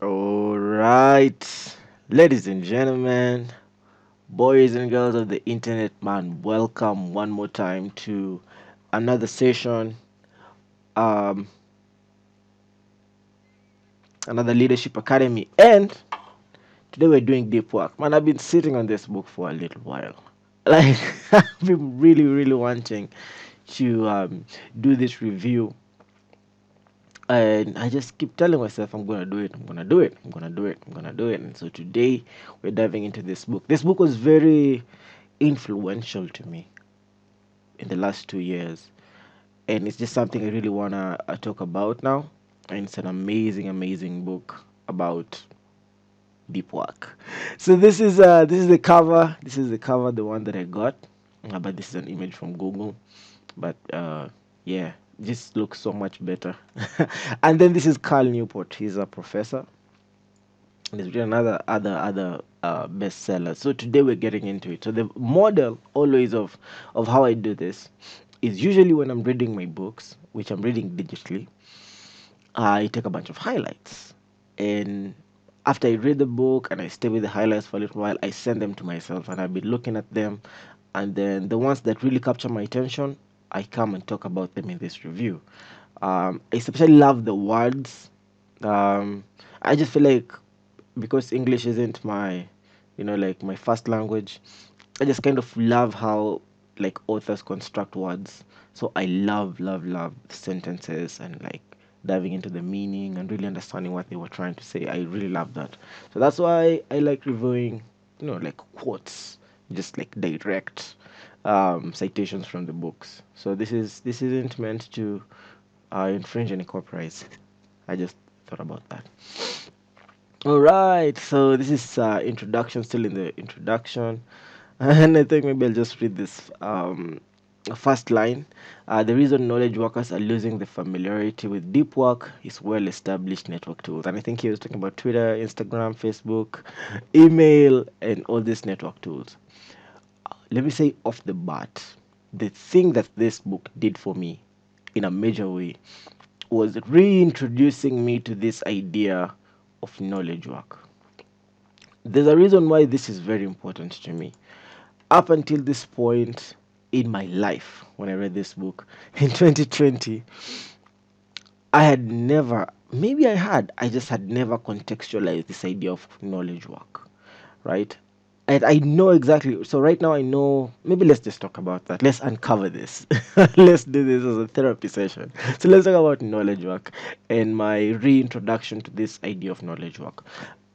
All right, ladies and gentlemen, boys and girls of the internet, man, welcome one more time to another session, um, another leadership academy. And today we're doing deep work. Man, I've been sitting on this book for a little while. Like, I've been really wanting to do this review, and I just keep telling myself I'm gonna do it, I'm gonna do it, I'm gonna do it, I'm gonna do it. And so today we're diving into this book. This book was very influential to me in the last 2 years, and it's just something I really wanna talk about now. And it's an amazing book about deep work. So this is the cover. This is the cover, the one that I got. But this is an image from Google. But yeah, this looks so much better. And then this is Carl Newport. He's a professor. And he's written other bestsellers. So today we're getting into it. So the model always of how I do this is usually when I'm reading my books, which I'm reading digitally. I take a bunch of highlights, and after I read the book and I stay with the highlights for a little while, I send them to myself, and I'll be looking at them, and then the ones that really capture my attention, I come and talk about them in this review. I especially love the words. um, I just feel like because English isn't my, like my first language, I just kind of love how like authors construct words. So I love sentences and like diving into the meaning and really understanding what they were trying to say. I really love that. So that's why I like reviewing, like quotes, just like direct citations from the books. So this isn't meant to infringe any copyrights. I just thought about that. All right, so this is introduction, still in the introduction, and I think maybe I'll just read this first line. The reason knowledge workers are losing the familiarity with deep work is well-established network tools, and I think he was talking about Twitter, Instagram, Facebook, email, and all these network tools. Let me say off the bat, the thing that this book did for me in a major way was reintroducing me to this idea of knowledge work. There's a reason why this is very important to me. Up until this point in my life, when I read this book in 2020, I had never, maybe I just had never contextualized this idea of knowledge work, right? And I know exactly. So right now I know. Maybe let's just talk about that. Let's uncover this. Let's do this as a therapy session. So let's talk about knowledge work and my reintroduction to this idea of knowledge work,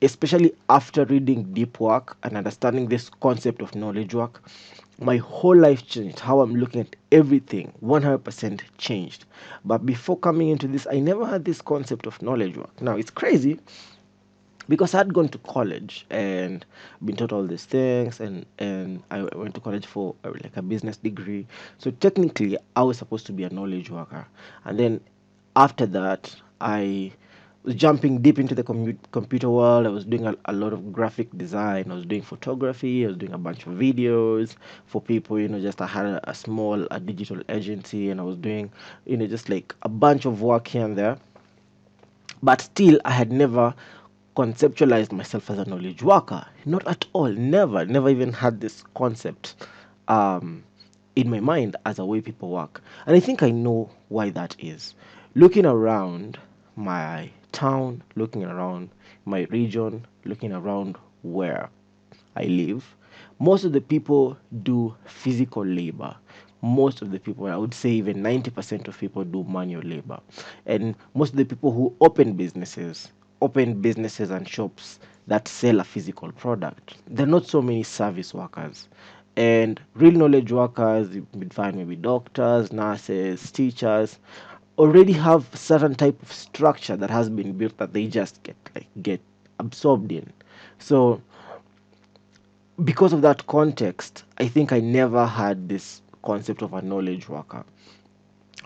especially after reading Deep Work and understanding this concept of knowledge work. My whole life changed. How I'm looking at everything 100% changed. But before coming into this, I never had this concept of knowledge work. Now it's crazy because I'd gone to college and been taught all these things, and I went to college for like a business degree. So technically, I was supposed to be a knowledge worker, and then after that, I was jumping deep into the computer world. I was doing a lot of graphic design. I was doing photography. I was doing a bunch of videos for people. Just I had a small digital agency, and I was doing, just like a bunch of work here and there. But still, I had never conceptualized myself as a knowledge worker. Not at all. Never even had this concept um, in my mind as a way people work. And I think I know why that is. Looking around my town, looking around my region, looking around where I live, most of the people do physical labor. Most of the people, I would say even 90% of people do manual labor. And most of the people who open businesses and shops that sell a physical product, there are not so many service workers. And real knowledge workers, you would find maybe doctors, nurses, teachers, already have certain type of structure that has been built that they just get absorbed in. So because of that context, I think I never had this concept of a knowledge worker.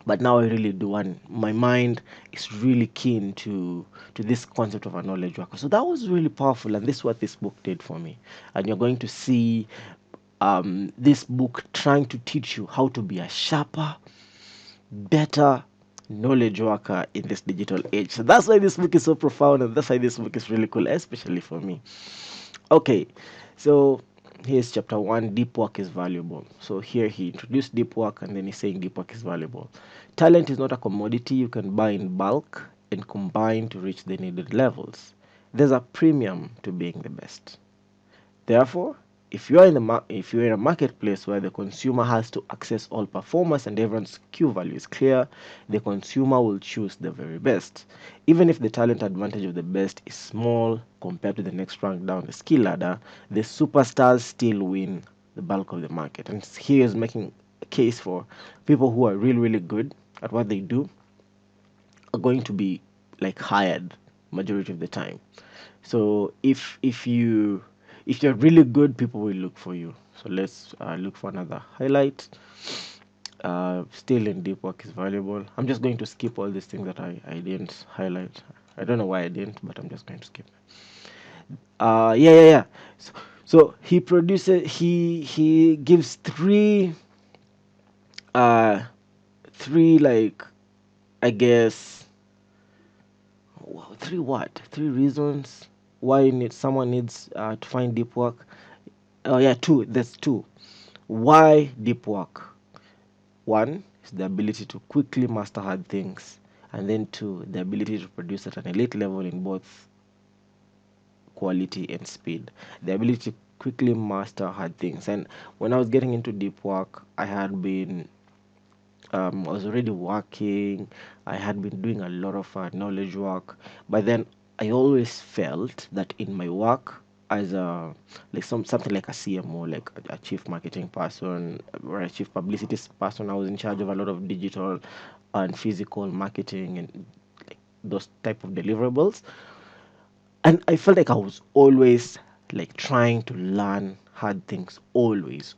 But now I really do, and my mind is really keen to this concept of a knowledge worker. So that was really powerful, and this is what this book did for me. And you're going to see this book trying to teach you how to be a sharper, better, knowledge worker in this digital age. So that's why this book is so profound, and that's why this book is really cool, especially for me. Okay, so here's chapter one. Deep work is valuable. So here he introduced deep work, and then he's saying deep work is valuable. Talent is not a commodity you can buy in bulk and combine to reach the needed levels. There's a premium to being the best. Therefore, if you're in a marketplace where the consumer has to access all performance and everyone's Q value is clear, the consumer will choose the very best. Even if the talent advantage of the best is small compared to the next rank down the skill ladder, the superstars still win the bulk of the market. And he is making a case for people who are really, really good at what they do are going to be like hired majority of the time. So if you're really good, people will look for you. So let's look for another highlight. Still in deep work is valuable. I'm just going to skip all these things that I didn't highlight. I don't know why I didn't, but I'm just going to skip. Yeah. So he produces. He gives uh three like I guess three what? Three reasons why someone needs to find deep work. Oh yeah, two. There's two. Why deep work? One is the ability to quickly master hard things, and then two, the ability to produce at an elite level in both quality and speed. The ability to quickly master hard things. And when I was getting into deep work, I was already working. I had been doing a lot of knowledge work, but then I always felt that in my work as a like something like a CMO, like a chief marketing person or a chief publicity person, I was in charge of a lot of digital and physical marketing and like those type of deliverables. And I felt like I was always like trying to learn hard things, always.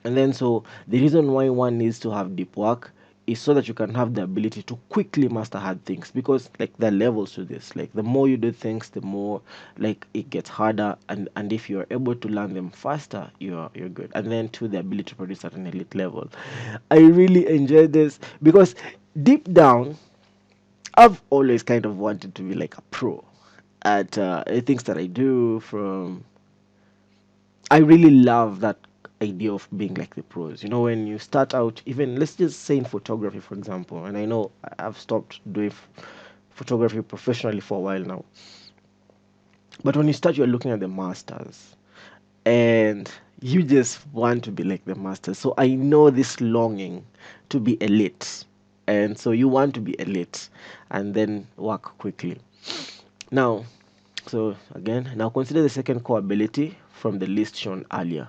And then, so the reason why one needs to have deep work is so that you can have the ability to quickly master hard things, because like there are levels to this. Like the more you do things, the more like it gets harder, and if you're able to learn them faster, you're good. And then to the ability to produce at an elite level. I really enjoyed this because deep down I've always kind of wanted to be like a pro at things that I do. From I really love that idea of being like the pros. You know, when you start out, even let's just say in photography, for example, and I know I've stopped doing photography professionally for a while now, but when you start, you're looking at the masters and you just want to be like the masters. So I know this longing to be elite. And so you want to be elite and then work quickly. Now, so again, now consider the second core ability from the list shown earlier,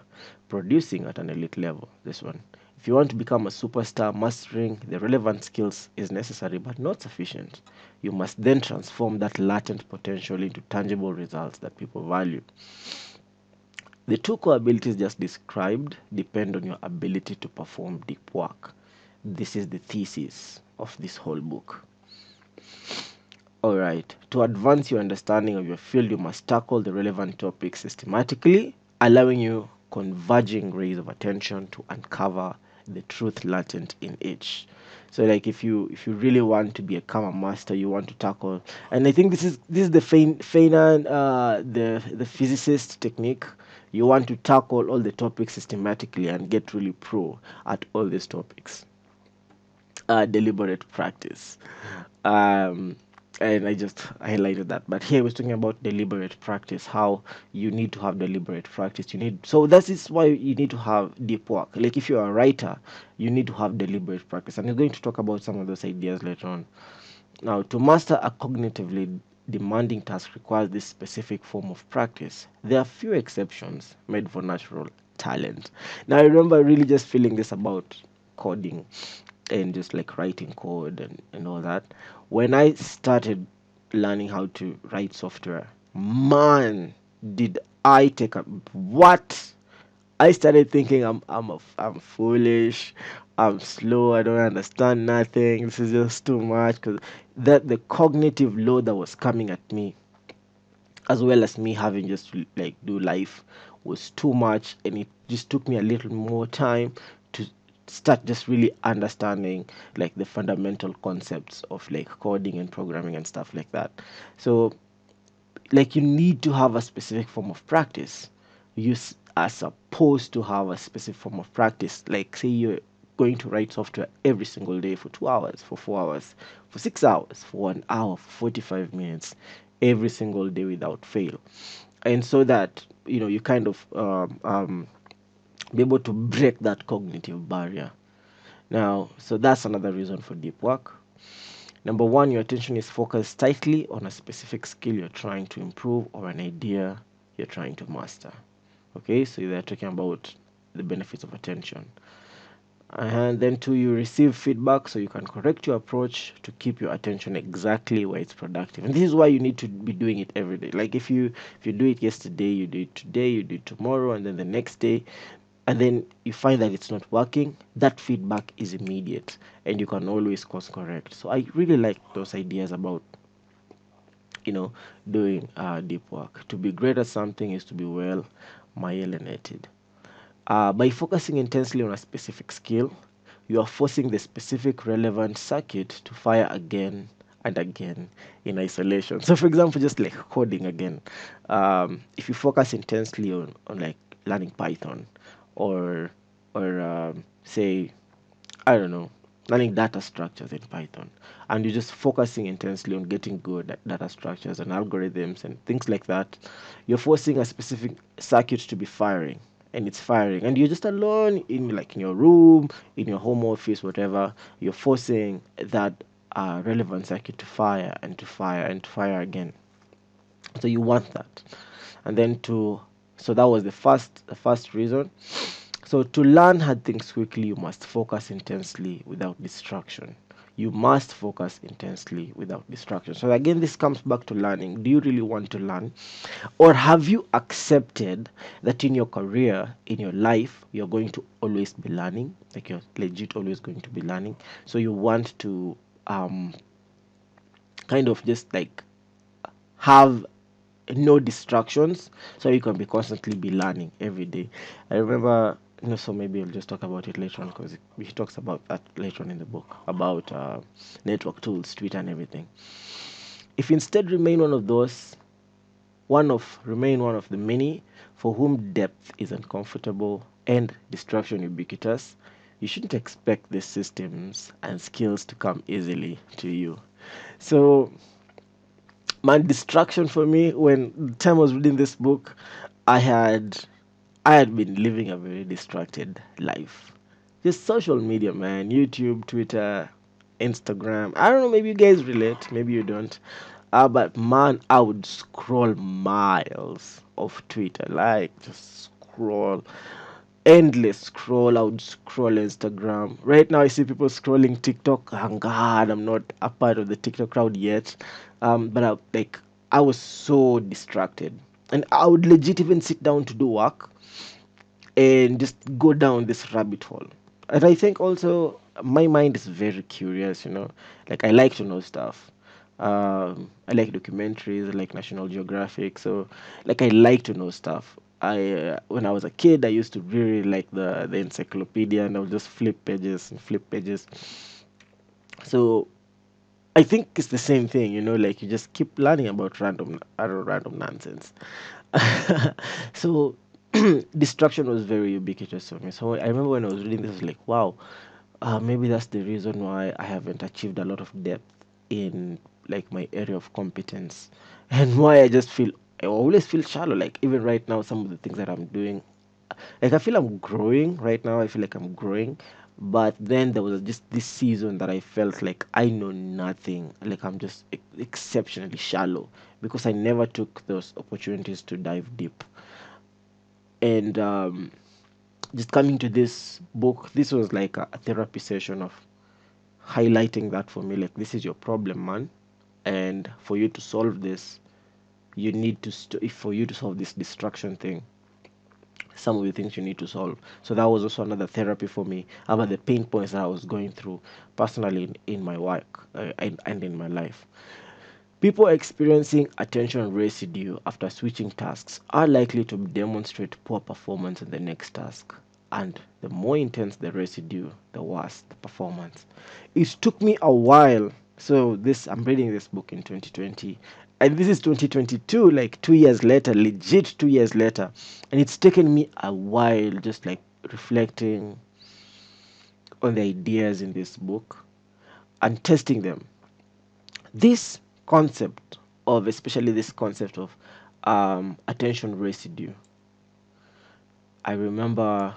producing at an elite level. This one. If you want to become a superstar, mastering the relevant skills is necessary but not sufficient. You must then transform that latent potential into tangible results that people value. The two core abilities just described depend on your ability to perform deep work. This is the thesis of this whole book. Alright, to advance your understanding of your field, you must tackle the relevant topics systematically, allowing you converging rays of attention to uncover the truth latent in each. So, like if you really want to become a master, you want to tackle, and I think this is the Feynman, the physicist technique. You want to tackle all the topics systematically and get really pro at all these topics. Deliberate practice. Um, and I just highlighted that. But here we're talking about deliberate practice, how you need to have deliberate practice. So that is why you need to have deep work. Like if you're a writer, you need to have deliberate practice. And we're going to talk about some of those ideas later on. Now, to master a cognitively demanding task requires this specific form of practice. There are few exceptions made for natural talent. Now, I remember really just feeling this about coding and just like writing code and all that. When I started learning how to write software, man, did I take a what? I started thinking I'm foolish, I'm slow, I don't understand nothing. This is just too much because that the cognitive load that was coming at me, as well as me having just to like do life, was too much, and it just took me a little more time to start just really understanding like the fundamental concepts of like coding and programming and stuff like that. So like you need to have a specific form of practice. Are supposed to have a specific form of practice. Like say you're going to write software every single day for 2 hours, for 4 hours, for 6 hours, for 1 hour, for 45 minutes, every single day without fail. And so that you kind of be able to break that cognitive barrier. Now, so that's another reason for deep work. Number one, your attention is focused tightly on a specific skill you're trying to improve or an idea you're trying to master. Okay, so they're talking about the benefits of attention. And then two, you receive feedback so you can correct your approach to keep your attention exactly where it's productive. And this is why you need to be doing it every day. Like if you do it yesterday, you do it today, you do it tomorrow, and then the next day, and then you find that it's not working, that feedback is immediate and you can always course correct. So I really like those ideas about doing deep work. To be great at something is to be well myelinated. By focusing intensely on a specific skill, you are forcing the specific relevant circuit to fire again and again in isolation. So, for example, just like coding again, if you focus intensely on like learning Python, or say, I don't know, learning data structures in Python, and you're just focusing intensely on getting good at data structures and algorithms and things like that, you're forcing a specific circuit to be firing, and it's firing, and you're just alone in your room, in your home office, whatever. You're forcing that relevant circuit to fire and to fire and to fire again. So you want that, and then so that was the first reason. So to learn hard things quickly, you must focus intensely without distraction. You must focus intensely without distraction. So again, this comes back to learning. Do you really want to learn? Or have you accepted that in your career, in your life, you're going to always be learning? Like you're legit always going to be learning. So you want to kind of just like have no distractions, so you can be constantly be learning every day. I remember, so maybe I'll just talk about it later on, because he talks about that later on in the book about network tools, Twitter, and everything. If instead remain one of the many for whom depth is uncomfortable and distraction ubiquitous, you shouldn't expect the systems and skills to come easily to you. So my distraction for me, when the time I was reading this book, I had I had been living a very distracted life. Just social media, man. YouTube, Twitter, Instagram. I don't know, maybe you guys relate, maybe you don't. But man, I would scroll miles of Twitter, like just scroll, endless scroll. I would scroll Instagram. Right now, I see people scrolling TikTok. Thank God, I'm not a part of the TikTok crowd yet. But I was so distracted, and I would legit even sit down to do work and just go down this rabbit hole. And I think also my mind is very curious. Like I like to know stuff. I like documentaries, I like National Geographic. So, like, I like to know stuff. When I was a kid, I used to really like the encyclopedia, and I would just flip pages and flip pages. So, I think it's the same thing, like you just keep learning about random nonsense. So, distraction was very ubiquitous for me. So I remember when I was reading this, I was like, wow, maybe that's the reason why I haven't achieved a lot of depth in like my area of competence, and why I always feel shallow. Like even right now, some of the things that I'm doing, like I feel I'm growing right now. I feel like I'm growing, but then there was just this season that I felt like I know nothing. Like I'm just exceptionally shallow because I never took those opportunities to dive deep. And just coming to this book, this was like a therapy session of highlighting that for me. Like this is your problem, man, and for you to solve this, you need to for you to solve this distraction thing, some of the things you need to solve. So that was also another therapy for me about the pain points that I was going through personally in my work, and in my life. People experiencing attention residue after switching tasks are likely to demonstrate poor performance in the next task, And the more intense the residue, the worse the performance. It took me a while. So this, I'm reading this book in 2020, and this is 2022, like 2 years later, legit 2 years later, and it's taken me a while just like reflecting on the ideas in this book and testing them. This concept especially this concept of attention residue, I remember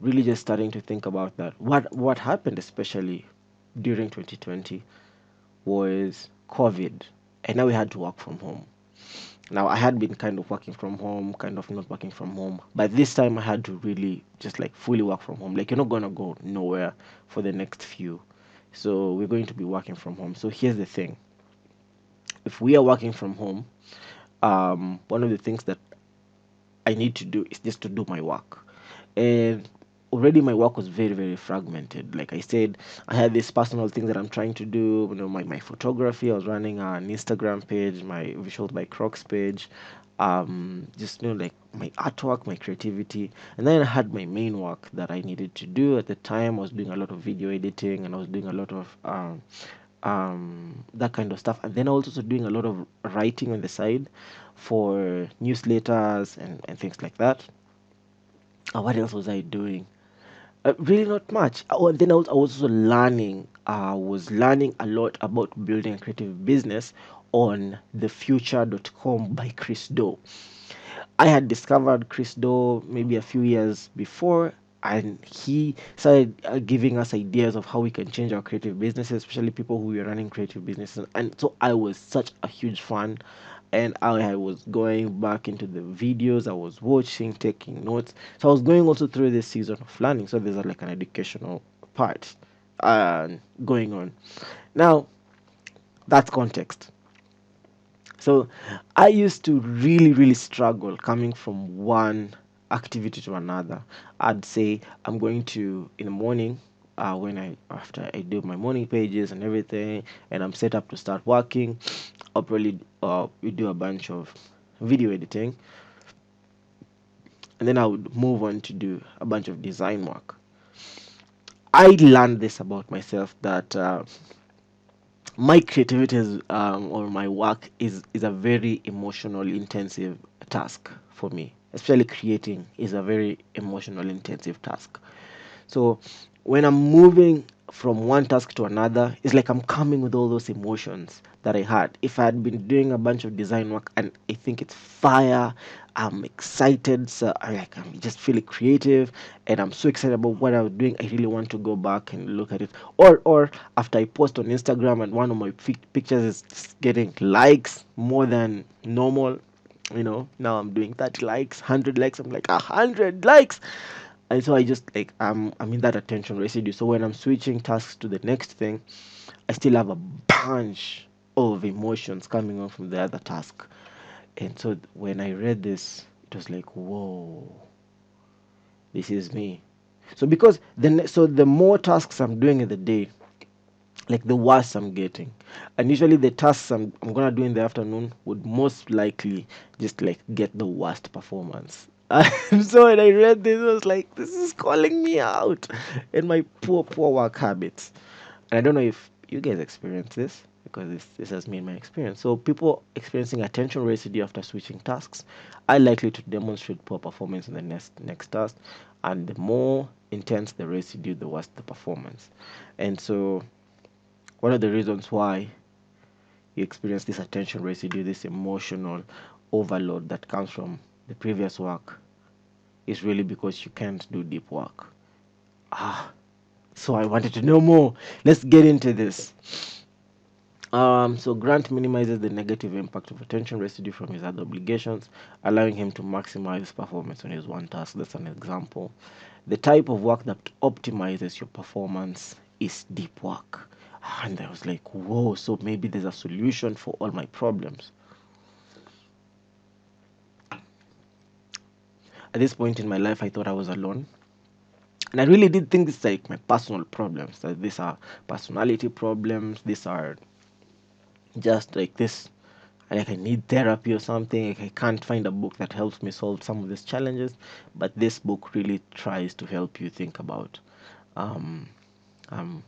really just starting to think about that. What happened, especially during 2020, was COVID, and now we had to work from home. Now I had been kind of working from home, kind of not working from home, but this time I had to really just like fully work from home. Like, you're not gonna go nowhere for the next few, so we're going to be working from home. So here's the thing: if we are working from home, one of the things that I need to do is just to do my work. And already my work was very, very fragmented. Like I said, I had this personal thing that I'm trying to do, my photography. I was running an Instagram page, my Visuals by Crocs page, just, like my artwork, my creativity. And then I had my main work that I needed to do at the time. I was doing a lot of video editing, and I was doing a lot of that kind of stuff. And then I was also doing a lot of writing on the side for newsletters and things like that. What else was I doing? Really not much. Oh, and then I was also learning. I was learning a lot about building a creative business on thefuture.com by Chris Do. I had discovered Chris Do maybe a few years before, and he started giving us ideas of how we can change our creative businesses, especially people who were running creative businesses. And so I was such a huge fan, and I was going back into the videos I was watching, taking notes. So I was going also through this season of learning. So there's like an educational part going on. Now, that's context. So I used to really, really struggle coming from one activity to another. I'd say I'm going to in the morning, when after I do my morning pages and everything, and I'm set up to start working. I'll probably we do a bunch of video editing, and then I would move on to do a bunch of design work. I learned this about myself, that my creativity or my work is a very emotional intensive task for me. Especially creating is a very emotional intensive task. So when I'm moving from one task to another, it's like I'm coming with all those emotions that I had. If I had been doing a bunch of design work and I think it's fire, I'm excited, so I'm just feeling creative, and I'm so excited about what I was doing. I really want to go back and look at it. Or after I post on Instagram and one of my pictures is getting likes more than normal, now I'm doing 30 likes, 100 likes. I'm like, 100 likes. And so I just like I'm in that attention residue. So when I'm switching tasks to the next thing, I still have a bunch of emotions coming on from the other task. And so when I read this, it was like, whoa, this is me. So because the more tasks I'm doing in the day, like the worse I'm getting. And usually the tasks I'm gonna do in the afternoon would most likely just like get the worst performance. And so when I read this, I was like, this is calling me out in my poor work habits. And I don't know if you guys experience this, because this has been my experience. So people experiencing attention residue after switching tasks are likely to demonstrate poor performance in the next task. And the more intense the residue, the worse the performance. And so one of the reasons why you experience this attention residue, this emotional overload that comes from the previous work, is really because you can't do deep work. So I wanted to know more. Let's get into this. So Grant minimizes the negative impact of attention residue from his other obligations, allowing him to maximize performance on his one task. That's an example. The type of work that optimizes your performance is deep work. And I was like, whoa, so maybe there's a solution for all my problems. At this point in my life, I thought I was alone. And I really did think this is like my personal problems. That these are personality problems. These are just like this. like I need therapy or something. Like I can't find a book that helps me solve some of these challenges, but this book really tries to help you think about, um,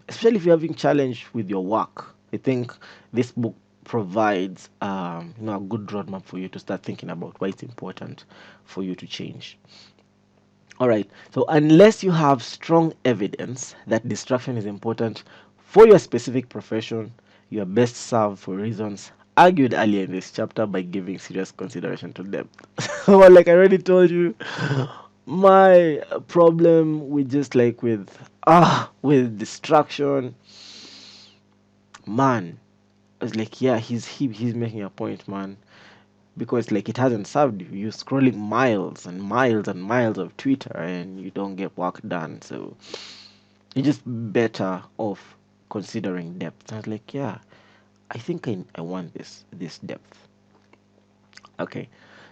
especially if you're having challenge with your work. I think this book provides, a good roadmap for you to start thinking about why it's important for you to change. All right. So unless you have strong evidence that distraction is important for your specific profession, you are best served for reasons argued earlier in this chapter by giving serious consideration to them. Well, like I already told you, my problem with just like with distraction, man, it's like yeah, he's making a point, man, because like it hasn't served you. You're scrolling miles and miles and miles of Twitter and you don't get work done. So you're just better off considering depth. I was like, yeah, I think I want this depth. Okay.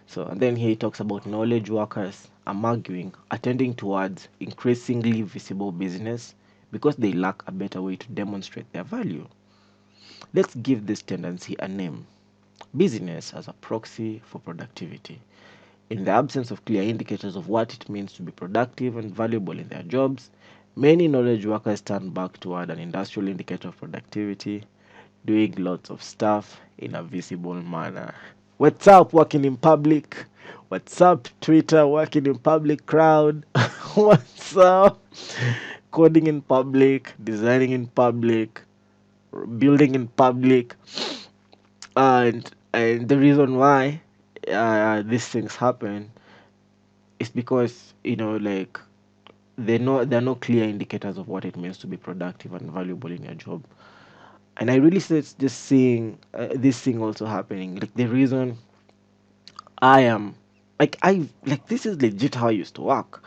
So and then here he talks about knowledge workers are arguing, attending towards increasingly visible business because they lack a better way to demonstrate their value. Let's give this tendency a name. Business as a proxy for productivity. In the absence of clear indicators of what it means to be productive and valuable in their jobs, many knowledge workers turn back toward an industrial indicator of productivity, doing lots of stuff in a visible manner. What's up, working in public? What's up, Twitter, working in public crowd? What's up, coding in public, designing in public, building in public? And the reason why these things happen is because like there are no clear indicators of what it means to be productive and valuable in your job. And I really say it's just seeing this thing also happening. Like the reason I am like this is legit how I used to work.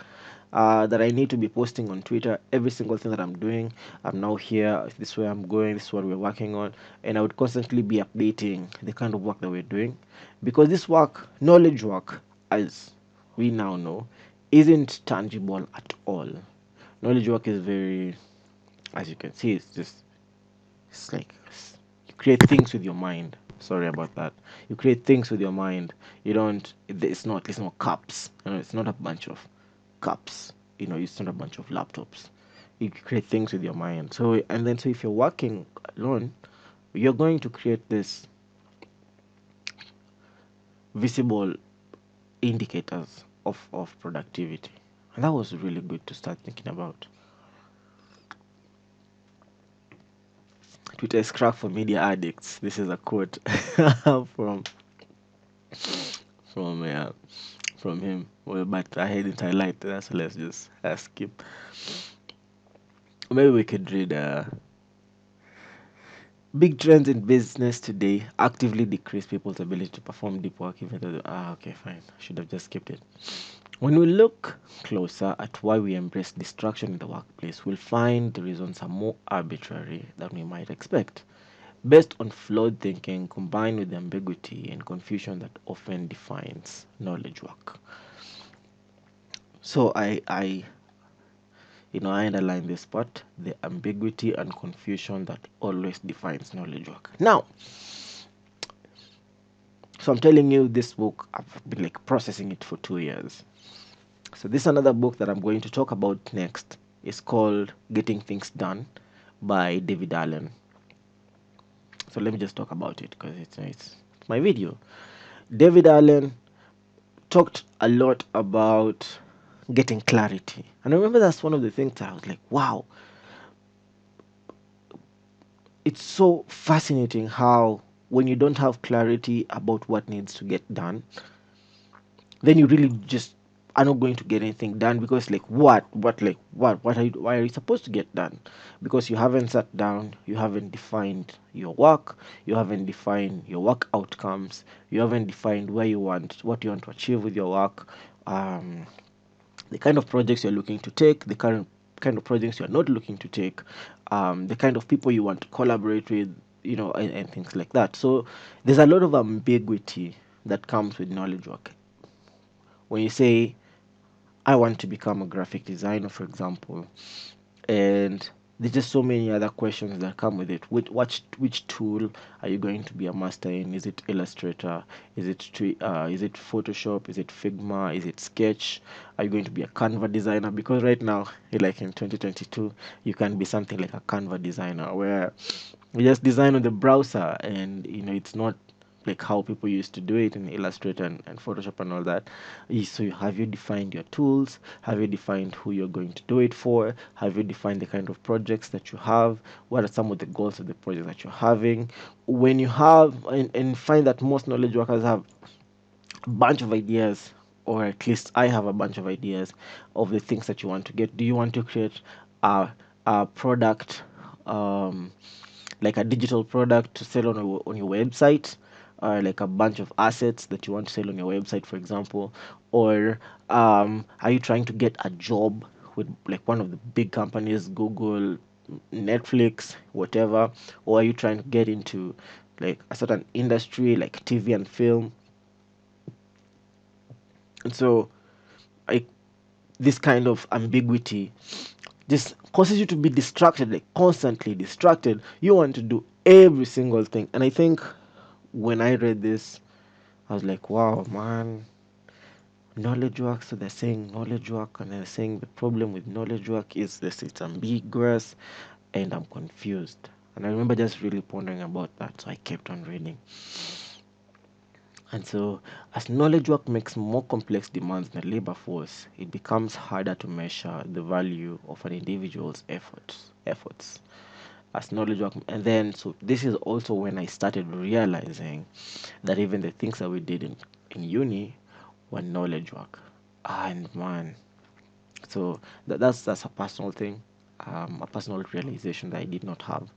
That I need to be posting on Twitter every single thing that I'm doing. I'm now here. This is where I'm going. This is what we're working on, and I would constantly be updating the kind of work that we're doing, because this work, knowledge work, as we now know, isn't tangible at all. Knowledge work is very, as you can see, it's like you create things with your mind. Sorry about that. You create things with your mind. You don't. It's not cups. It's not a bunch of cups. It's not a bunch of laptops. You create things with your mind. So if you're working alone, you're going to create this visible indicators of productivity. And that was really good to start thinking about. Twitter is crack for media addicts. This is a quote from from uh, from him. Well, but I didn't highlight that, so let's just skip. Maybe we could read big trends in business today actively decrease people's ability to perform deep work, even though okay, fine. I should have just skipped it. When we look closer at why we embrace distraction in the workplace, we'll find the reasons are more arbitrary than we might expect, based on flawed thinking combined with the ambiguity and confusion that often defines knowledge work. So I underline this part, the ambiguity and confusion that always defines knowledge work. Now, so I'm telling you, this book, I've been like processing it for 2 years. So this another book that I'm going to talk about next is called Getting Things Done by David Allen. So let me just talk about it because it's my video. David Allen talked a lot about getting clarity. And I remember that's one of the things that I was like, wow, it's so fascinating how when you don't have clarity about what needs to get done, then you really just are not going to get anything done, because like what are you, why are you supposed to get done? Because you haven't sat down, you haven't defined your work, you haven't defined your work outcomes, you haven't defined what you want to achieve with your work, um the kind of projects you're looking to take, the current kind of projects you're not looking to take, the kind of people you want to collaborate with, and things like that. So there's a lot of ambiguity that comes with knowledge work. When you say, I want to become a graphic designer, for example, and there's just so many other questions that come with it. Which tool are you going to be a master in? Is it Illustrator? Is it Photoshop? Is it Figma? Is it Sketch? Are you going to be a Canva designer? Because right now, like in 2022, you can be something like a Canva designer where you just design on the browser, and it's not like how people used to do it in Illustrator and Photoshop and all that. So have you defined your tools? Have you defined who you're going to do it for? Have you defined the kind of projects that you have? What are some of the goals of the project that you're having? When you have and find that most knowledge workers have a bunch of ideas, or at least I have a bunch of ideas of the things that you want to get. Do you want to create a product, um, like a digital product to sell on your website, or like a bunch of assets that you want to sell on your website, for example? Or are you trying to get a job with like one of the big companies, Google, Netflix, whatever? Or are you trying to get into like a certain industry like TV and film? And so, like, this kind of ambiguity just causes you to be distracted, like constantly distracted. You want to do every single thing. And I think when I read this, I was like, wow, man, knowledge work. So they're saying knowledge work, and they're saying the problem with knowledge work is this: it's ambiguous, and I'm confused. And I remember just really pondering about that, so I kept on reading. And so, as knowledge work makes more complex demands in the labor force, it becomes harder to measure the value of an individual's efforts. As knowledge work, and then so this is also when I started realizing that even the things that we did in uni were knowledge work. And man, so that's a personal thing, a personal realization that I did not have.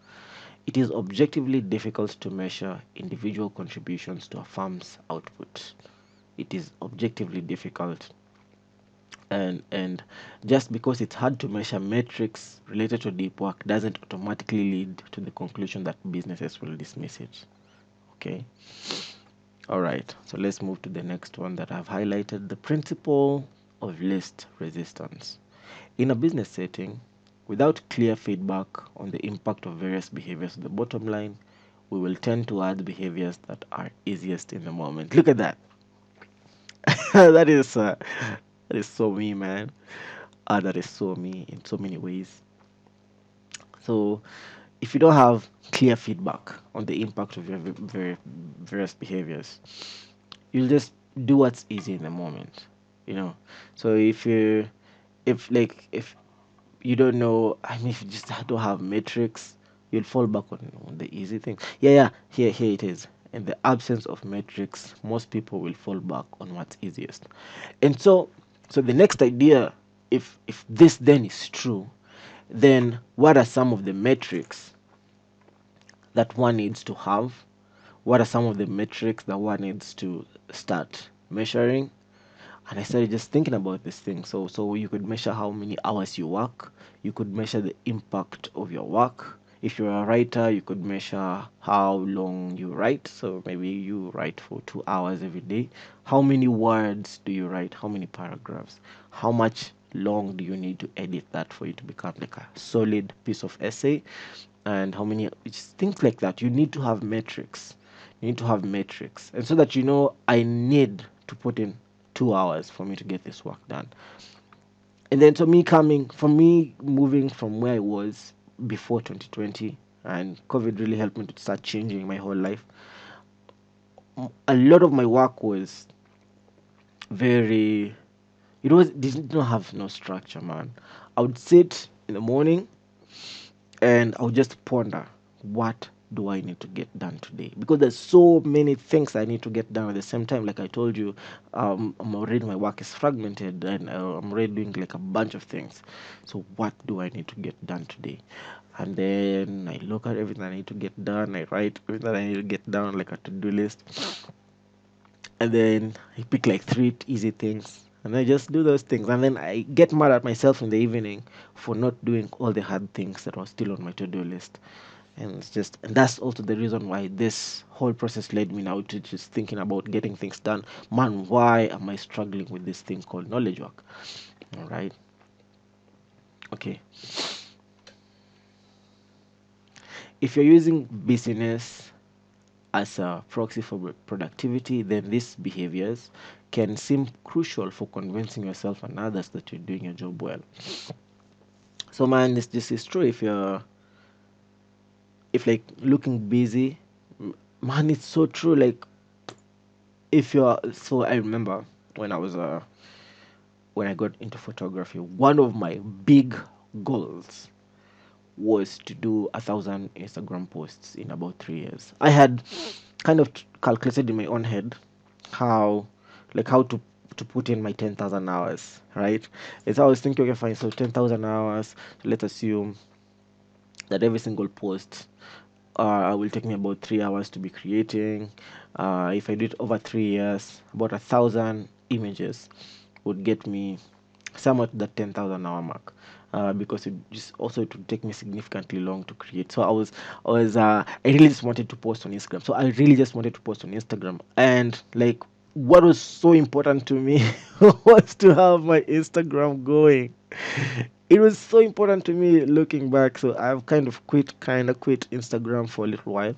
It is objectively difficult to measure individual contributions to a firm's output. It is objectively difficult, and just because it's hard to measure metrics related to deep work doesn't automatically lead to the conclusion that businesses will dismiss it. Okay. All right, so let's move to the next one that I've highlighted: the principle of least resistance. In a business setting, without clear feedback on the impact of various behaviors to the bottom line, we will tend to add behaviors that are easiest in the moment. Look at that. That is so me, man. That is so me in so many ways. So, if you don't have clear feedback on the impact of your various behaviors, you'll just do what's easy in the moment, you know. So if you don't know, I mean, if you just don't have metrics, you'll fall back on the easy thing. Yeah, here it is. In the absence of metrics, most people will fall back on what's easiest. And so the next idea, if this then is true, then what are some of the metrics that one needs to have? What are some of the metrics that one needs to start measuring? And I started just thinking about this thing. So you could measure how many hours you work. You could measure the impact of your work. If you're a writer, you could measure how long you write. So maybe you write for 2 hours every day. How many words do you write? How many paragraphs? How much long do you need to edit that for you to become like a solid piece of essay? And how many, it's things like that. You need to have metrics. You need to have metrics. And so that I need to put in 2 hours for me to get this work done. And then for me moving from where I was before 2020, and COVID really helped me to start changing my whole life. A lot of my work was very, did not have no structure, man. I would sit in the morning and I would just ponder, what do I need to get done today? Because there's so many things I need to get done at the same time. Like I told you, my work is fragmented, and I'm already doing like a bunch of things. So what do I need to get done today? And then I look at everything I need to get done. I write everything I need to get done, like a to-do list. And then I pick like three easy things, and I just do those things. And then I get mad at myself in the evening for not doing all the hard things that were still on my to-do list. And that's also the reason why this whole process led me now to just thinking about getting things done. Man, why am I struggling with this thing called knowledge work? All right. Okay. if you're using busyness as a proxy for productivity, then these behaviors can seem crucial for convincing yourself and others that you're doing your job well. So man, this is true. If like looking busy, man, it's so true. Like if you're, so I remember when I was when I got into photography, one of my big goals was to do 1,000 Instagram posts in about 3 years. I had kind of calculated in my own head how, like how to put in my 10,000 hours, right? It's I was thinking, okay, fine, so 10,000 hours. So let's assume that every single post will take me about 3 hours to be creating. If I do it over 3 years, about 1,000 images would get me somewhat the 10,000 hour mark. Because it would take me significantly long to create. So I really just wanted to post on Instagram. So I really just wanted to post on Instagram, and like what was so important to me was to have my Instagram going. It was so important to me looking back. So I've kind of quit Instagram for a little while,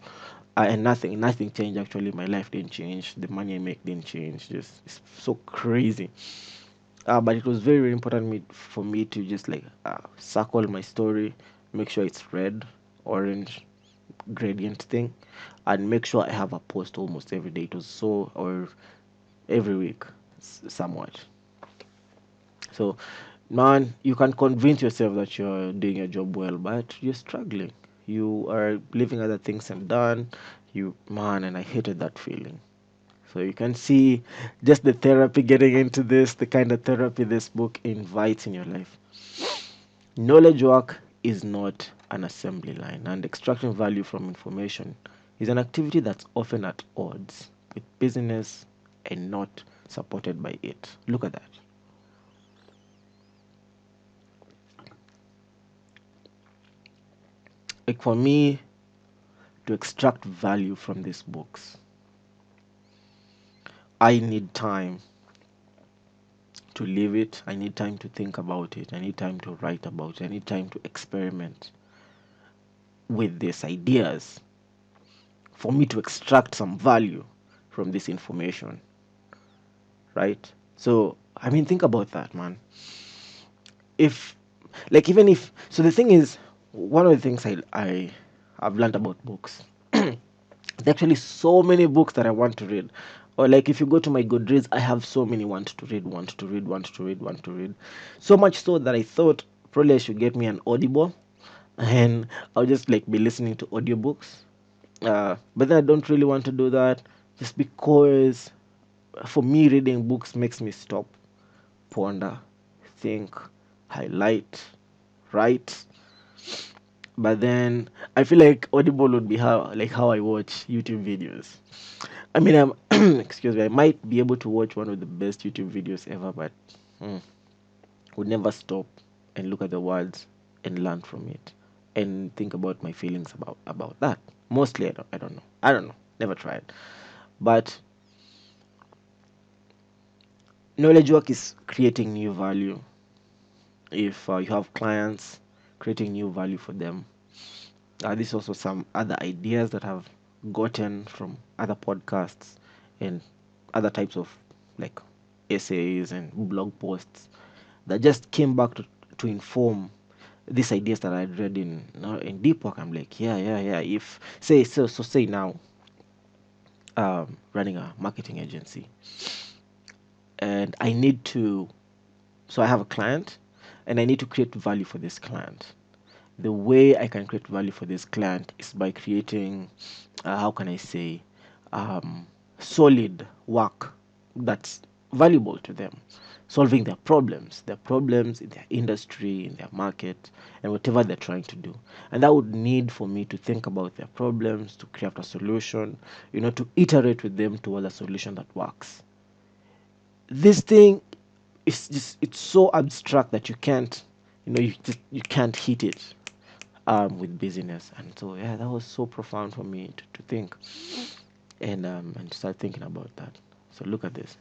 and nothing changed. Actually, my life didn't change. The money I make didn't change. Just it's so crazy. But it was very, very important for me to just like circle my story, make sure it's red, orange, gradient thing, and make sure I have a post almost every day. It was so, or every week, somewhat. So, man, you can convince yourself that you're doing your job well, but you're struggling. You are leaving other things undone. Man, and I hated that feeling. So you can see just the therapy getting into this, the kind of therapy this book invites in your life. Knowledge work is not an assembly line, and extracting value from information is an activity that's often at odds with business and not supported by it. Look at that. Like for me to extract value from these books, I need time to live it. I need time to think about it. I need time to write about it. I need time to experiment with these ideas for me to extract some value from this information, right? So, I mean, think about that, man. If, like, even if, so the thing is, one of the things I've learned about books, there's actually so many books that I want to read. Or like if you go to my Goodreads, I have so many want to read. So much so that I thought probably I should get me an Audible, and I'll just like be listening to audiobooks. But then I don't really want to do that, just because for me reading books makes me stop, ponder, think, highlight, write. But then I feel like Audible would be how I watch YouTube videos. I mean, I'm excuse me, I might be able to watch one of the best YouTube videos ever, but mm, would never stop and look at the words and learn from it and think about my feelings about that. Mostly, I don't know. Never tried. But knowledge work is creating new value. If you have clients, creating new value for them. This also some other ideas that I've gotten from other podcasts and other types of like essays and blog posts that just came back to inform these ideas that I'd read in Deepwork. I'm like, yeah. If say now, running a marketing agency, and I need to, so I have a client, and I need to create value for this client. The way I can create value for this client is by creating, how can I say, solid work that's valuable to them, solving their problems in their industry, in their market, and whatever they're trying to do. And that would need for me to think about their problems, to craft a solution, to iterate with them toward a solution that works. This thing is just, it's so abstract that you can't, you can't hit it with busyness. And so yeah, that was so profound for me to think and start thinking about that. So look at this.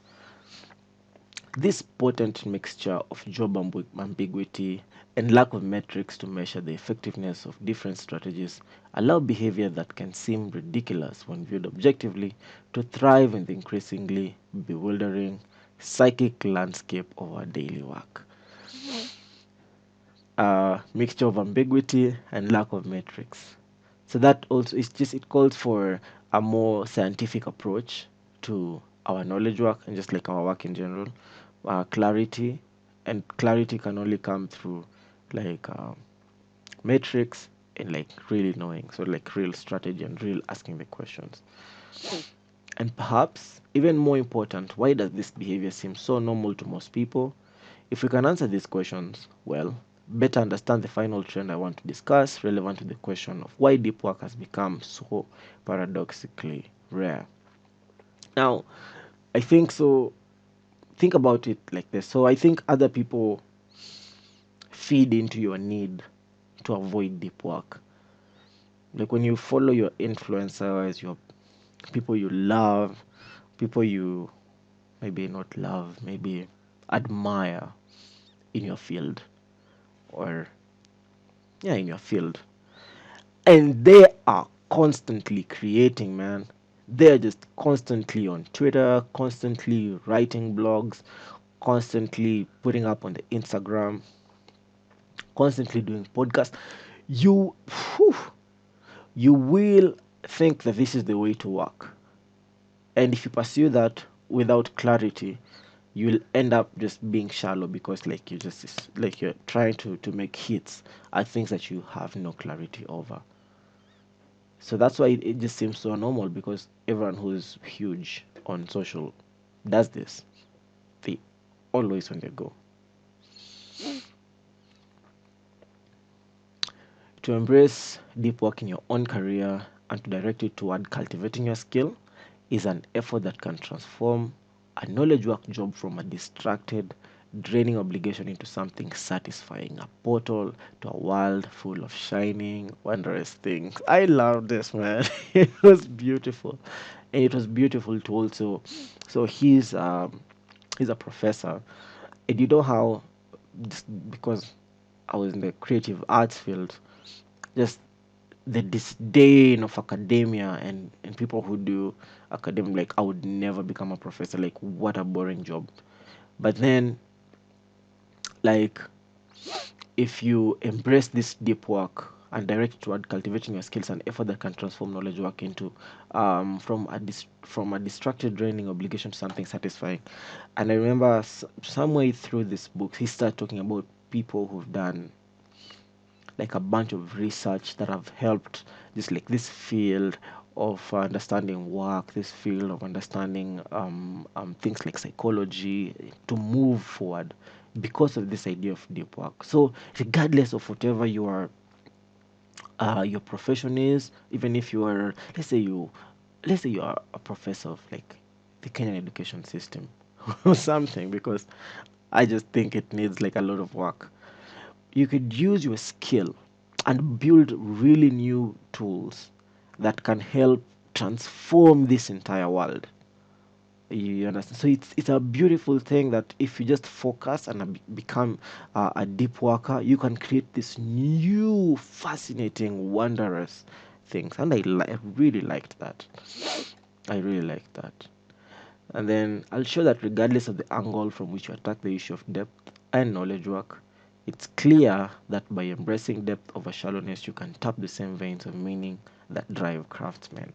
This potent mixture of job ambiguity and lack of metrics to measure the effectiveness of different strategies allow behavior that can seem ridiculous when viewed objectively to thrive in the increasingly bewildering psychic landscape of our daily work. A mixture of ambiguity and lack of metrics. So that also is just it calls for a more scientific approach to our knowledge work and just like our work in general. Clarity, and clarity can only come through like metrics and like really knowing. So like real strategy and real asking the questions. And perhaps even more important, why does this behavior seem so normal to most people? If we can answer these questions, well, better understand the final trend I want to discuss relevant to the question of why deep work has become so paradoxically rare. Now, I think so. Think about it like this. So, I think other people feed into your need to avoid deep work. Like when you follow your influencers, your people you love, people you maybe not love, maybe admire in your field, or yeah, in your field, and they are constantly creating, man. They're just constantly on Twitter, constantly writing blogs, constantly putting up on the Instagram, constantly doing podcasts. You whew, you will think that this is the way to work, and if you pursue that without clarity, you'll end up just being shallow because like you just like you're trying to make hits at things that you have no clarity over. So that's why it just seems so normal because everyone who's huge on social does this. They always on the go. To embrace deep work in your own career and to direct it toward cultivating your skill is an effort that can transform a knowledge work job from a distracted, draining obligation into something satisfying, a portal to a world full of shining, wondrous things. I love this, man. It was beautiful. And it was beautiful to also. So he's a professor. And you know how, just because I was in the creative arts field, just the disdain of academia and people who do academia, like I would never become a professor, like what a boring job. But then like if you embrace this deep work and direct it toward cultivating your skills and effort that can transform knowledge work into from a distracted draining obligation to something satisfying. And I remember somewhere through this book he started talking about people who've done like a bunch of research that have helped just like this field of understanding work, this field of understanding things like psychology to move forward because of this idea of deep work. So regardless of whatever your profession is, even if you are, let's say you are a professor of like the Kenyan education system or something, because I just think it needs like a lot of work. You could use your skill and build really new tools that can help transform this entire world. You understand? So it's a beautiful thing that if you just focus and become a deep worker, you can create this new, fascinating, wondrous things. And I really liked that. I really liked that. And then I'll show that regardless of the angle from which you attack the issue of depth and knowledge work, it's clear that by embracing depth over shallowness, you can tap the same veins of meaning that drive craftsmen.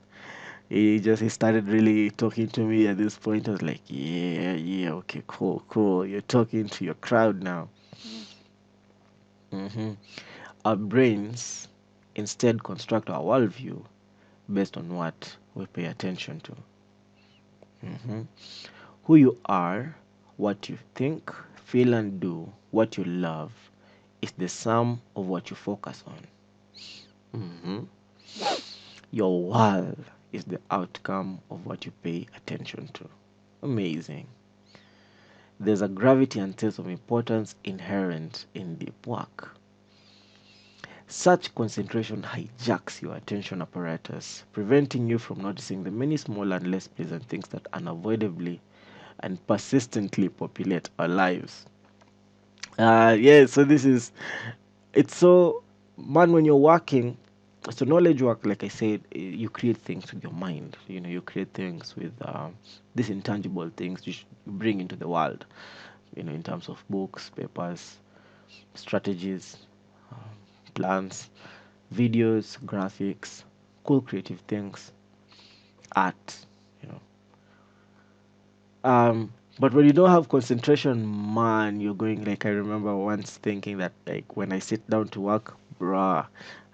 He started really talking to me at this point. I was like, yeah, yeah, okay, cool, cool. You're talking to your crowd now. hmm Our brains instead construct our worldview based on what we pay attention to. hmm Who you are, what you think, feel, and do, what you love, is the sum of what you focus on. hmm Your world is the outcome of what you pay attention to. Amazing. There's a gravity and sense of importance inherent in deep work. Such concentration hijacks your attention apparatus, preventing you from noticing the many small and less pleasant things that unavoidably and persistently populate our lives. Yeah, so it's so, man, when you're working, so knowledge work, like I said, you create things with your mind. You create things with these intangible things you bring into the world, in terms of books, papers, strategies, plans, videos, graphics, cool creative things, art, you know. But when you don't have concentration, man, you're going, like, I remember once thinking that, like, when I sit down to work, bruh,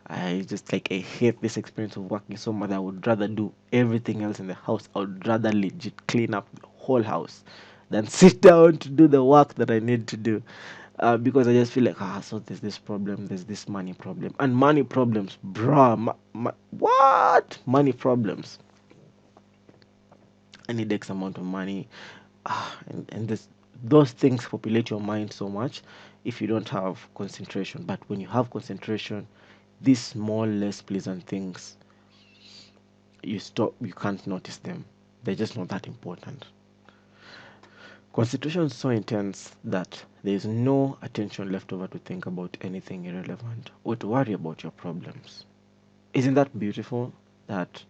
I hate this experience of working so much. I would rather do everything else in the house. I would rather legit clean up the whole house than sit down to do the work that I need to do. Because I just feel like, so there's this problem, there's this money problem. And money problems, bruh, what? Money problems. I need X amount of money. And those things populate your mind so much if you don't have concentration. But when you have concentration, these small, less pleasant things, you can't notice them. They're just not that important. Concentration is so intense that there is no attention left over to think about anything irrelevant or to worry about your problems. Isn't that beautiful that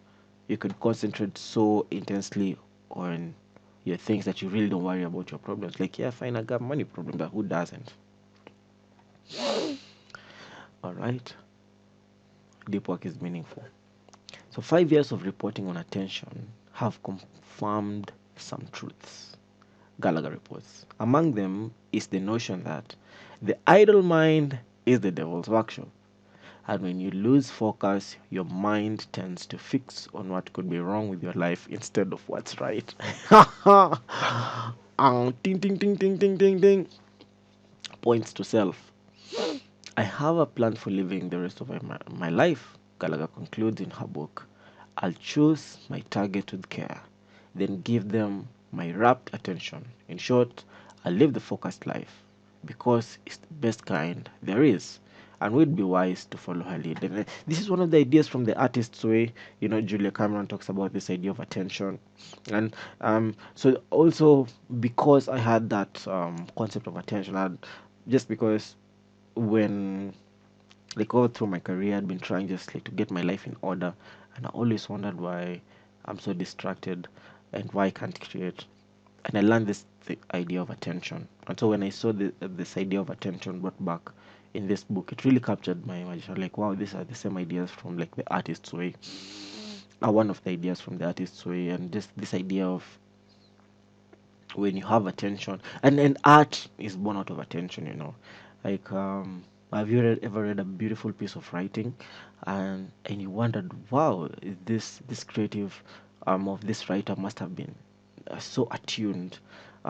you could concentrate so intensely on your things that you really don't worry about your problems? Like, yeah, fine, I got money problem, but who doesn't? All right, deep work is meaningful. So 5 years of reporting on attention have confirmed some truths. Gallagher reports. Among them is the notion that the idle mind is the devil's workshop. And when you lose focus, your mind tends to fix on what could be wrong with your life instead of what's right. Ting, ting, ting, ting, ting, ting, ting. Points to self. I have a plan for living the rest of my life, Gallagher concludes in her book. I'll choose my target with care, then give them my rapt attention. In short, I'll live the focused life because it's the best kind there is. And we'd be wise to follow her lead. And this is one of the ideas from the artist's way. Julia Cameron talks about this idea of attention. And so also because I had that concept of attention, just because when, like, all through my career I'd been trying just like to get my life in order, and I always wondered why I'm so distracted and why I can't create. And I learned the idea of attention, and so when I saw this idea of attention brought back in this book, it really captured my imagination. Like, wow, these are the same ideas from like the artist's way, one of the ideas from the artist's way, and just this idea of when you have attention, and art is born out of attention. Like, have you ever read a beautiful piece of writing, and you wondered, wow, this creative of this writer must have been so attuned,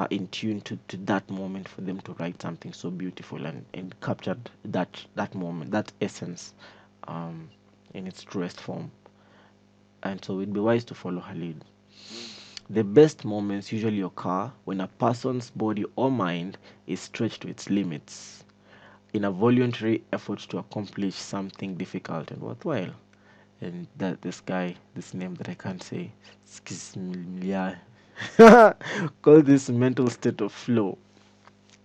in tune to that moment for them to write something so beautiful, and captured that moment, that essence, um, in its truest form. And so it'd be wise to follow her lead. The best moments usually occur when a person's body or mind is stretched to its limits in a voluntary effort to accomplish something difficult and worthwhile. And that this name that I can't say, Skizmilya, call this mental state of flow.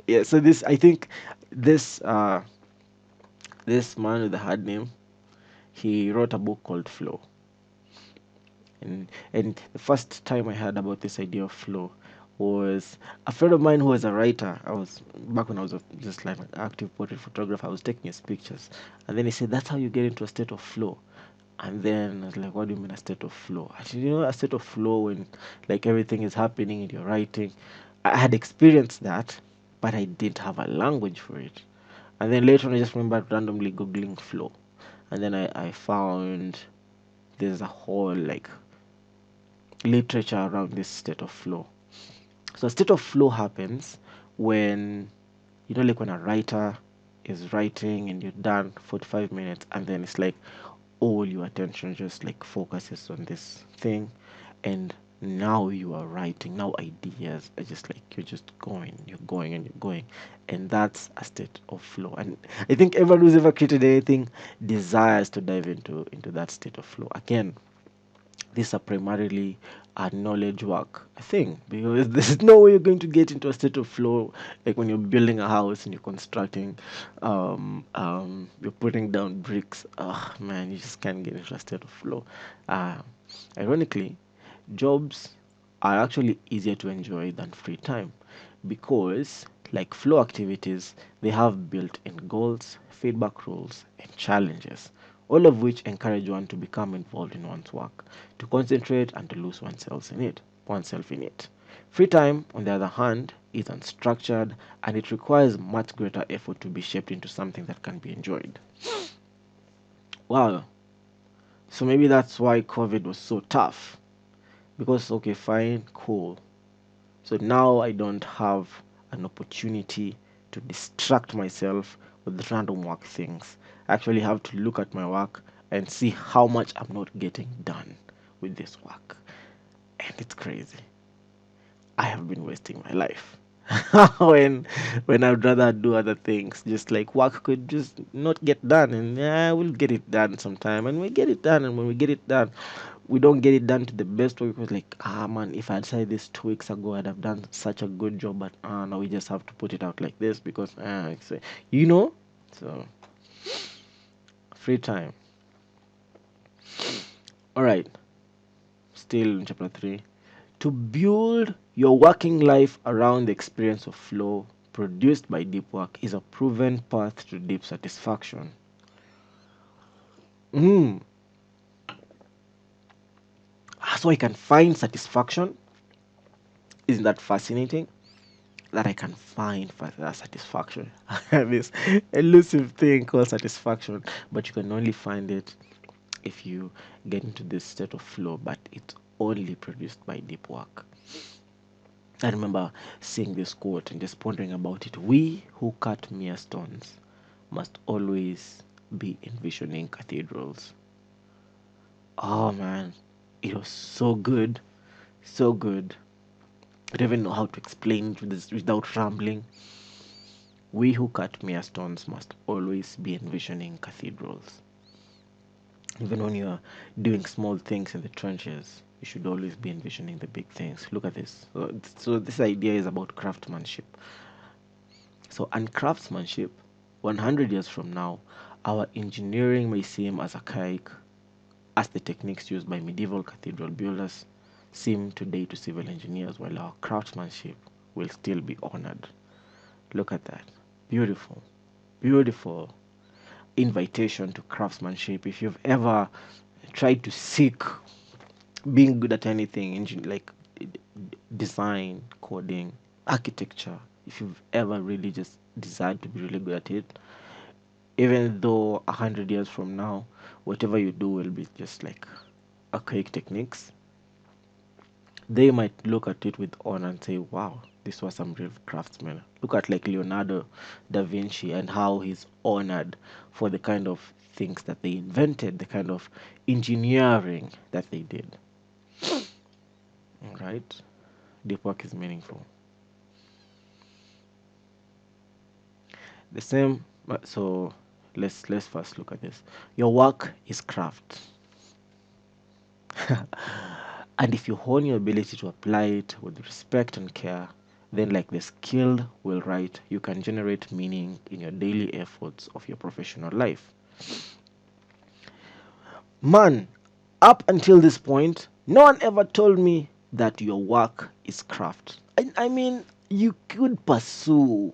Yeah, so I think this this man with the hard name, he wrote a book called Flow. And the first time I heard about this idea of flow was a friend of mine who was a writer. I was back when I was just like an active portrait photographer. I was taking his pictures, and then he said, "That's how you get into a state of flow." And then I was like, "What do you mean a state of flow?" Actually, a state of flow when like everything is happening in your writing. I had experienced that, but I didn't have a language for it. And then later on, I just remember randomly googling flow, and then I found there's a whole like literature around this state of flow. So a state of flow happens when, like when a writer is writing and you're done 45 minutes, and then it's like all your attention just like focuses on this thing, and now you are writing. Now ideas are just like you're going and you're going, and that's a state of flow. And I think everyone who's ever created anything desires to dive into that state of flow again. These are primarily knowledge work a thing, because there's no way you're going to get into a state of flow like when you're building a house and you're constructing, you're putting down bricks. Oh man, you just can't get into a state of flow. uh, Ironically, jobs are actually easier to enjoy than free time, because like flow activities, they have built-in goals, feedback rules, and challenges, all of which encourage one to become involved in one's work, to concentrate and to lose oneself in it. Free time, on the other hand, is unstructured, and it requires much greater effort to be shaped into something that can be enjoyed. Wow. So maybe that's why COVID was so tough. Because okay, fine, cool. So now I don't have an opportunity to distract myself with random work things. I actually have to look at my work and see how much I'm not getting done with this work. And it's crazy. I have been wasting my life. when I'd rather do other things, just like work could just not get done, and yeah, we'll get it done sometime, and we get it done, and when we get it done, we don't get it done to the best way, because like, ah man, if I'd said this 2 weeks ago, I'd have done such a good job, but now we just have to put it out like this because it's, you know. So free time. All right, still in chapter 3. To build your working life around the experience of flow produced by deep work is a proven path to deep satisfaction. Mm. So I can find satisfaction. Isn't that fascinating? That I can find further satisfaction. I have this elusive thing called satisfaction, but you can only find it if you get into this state of flow, but it's only produced by deep work. I remember seeing this quote and just pondering about it. We who cut mere stones must always be envisioning cathedrals. Oh man, it was so good, so good. I don't even know how to explain it without rambling. We who cut mere stones must always be envisioning cathedrals. Even when you're doing small things in the trenches, you should always be envisioning the big things. Look at this. So this idea is about craftsmanship. So, and craftsmanship, 100 years from now, our engineering may seem as archaic as the techniques used by medieval cathedral builders seem today to civil engineers, while our craftsmanship will still be honored. Look at that. Beautiful. Beautiful invitation to craftsmanship. If you've ever tried to seek being good at anything, like design, coding, architecture, if you've ever really just desired to be really good at it, even though 100 years from now, whatever you do will be just like archaic techniques, they might look at it with honor and say, wow, this was some real craftsman. Look at like Leonardo da Vinci and how he's honored for the kind of things that they invented, the kind of engineering that they did. All right? Deep work is meaningful. The same, so let's first look at this. Your work is craft. And if you hone your ability to apply it with respect and care, then, like the skilled will write, you can generate meaning in your daily efforts of your professional life. Man, up until this point, no one ever told me that your work is craft. I mean, you could pursue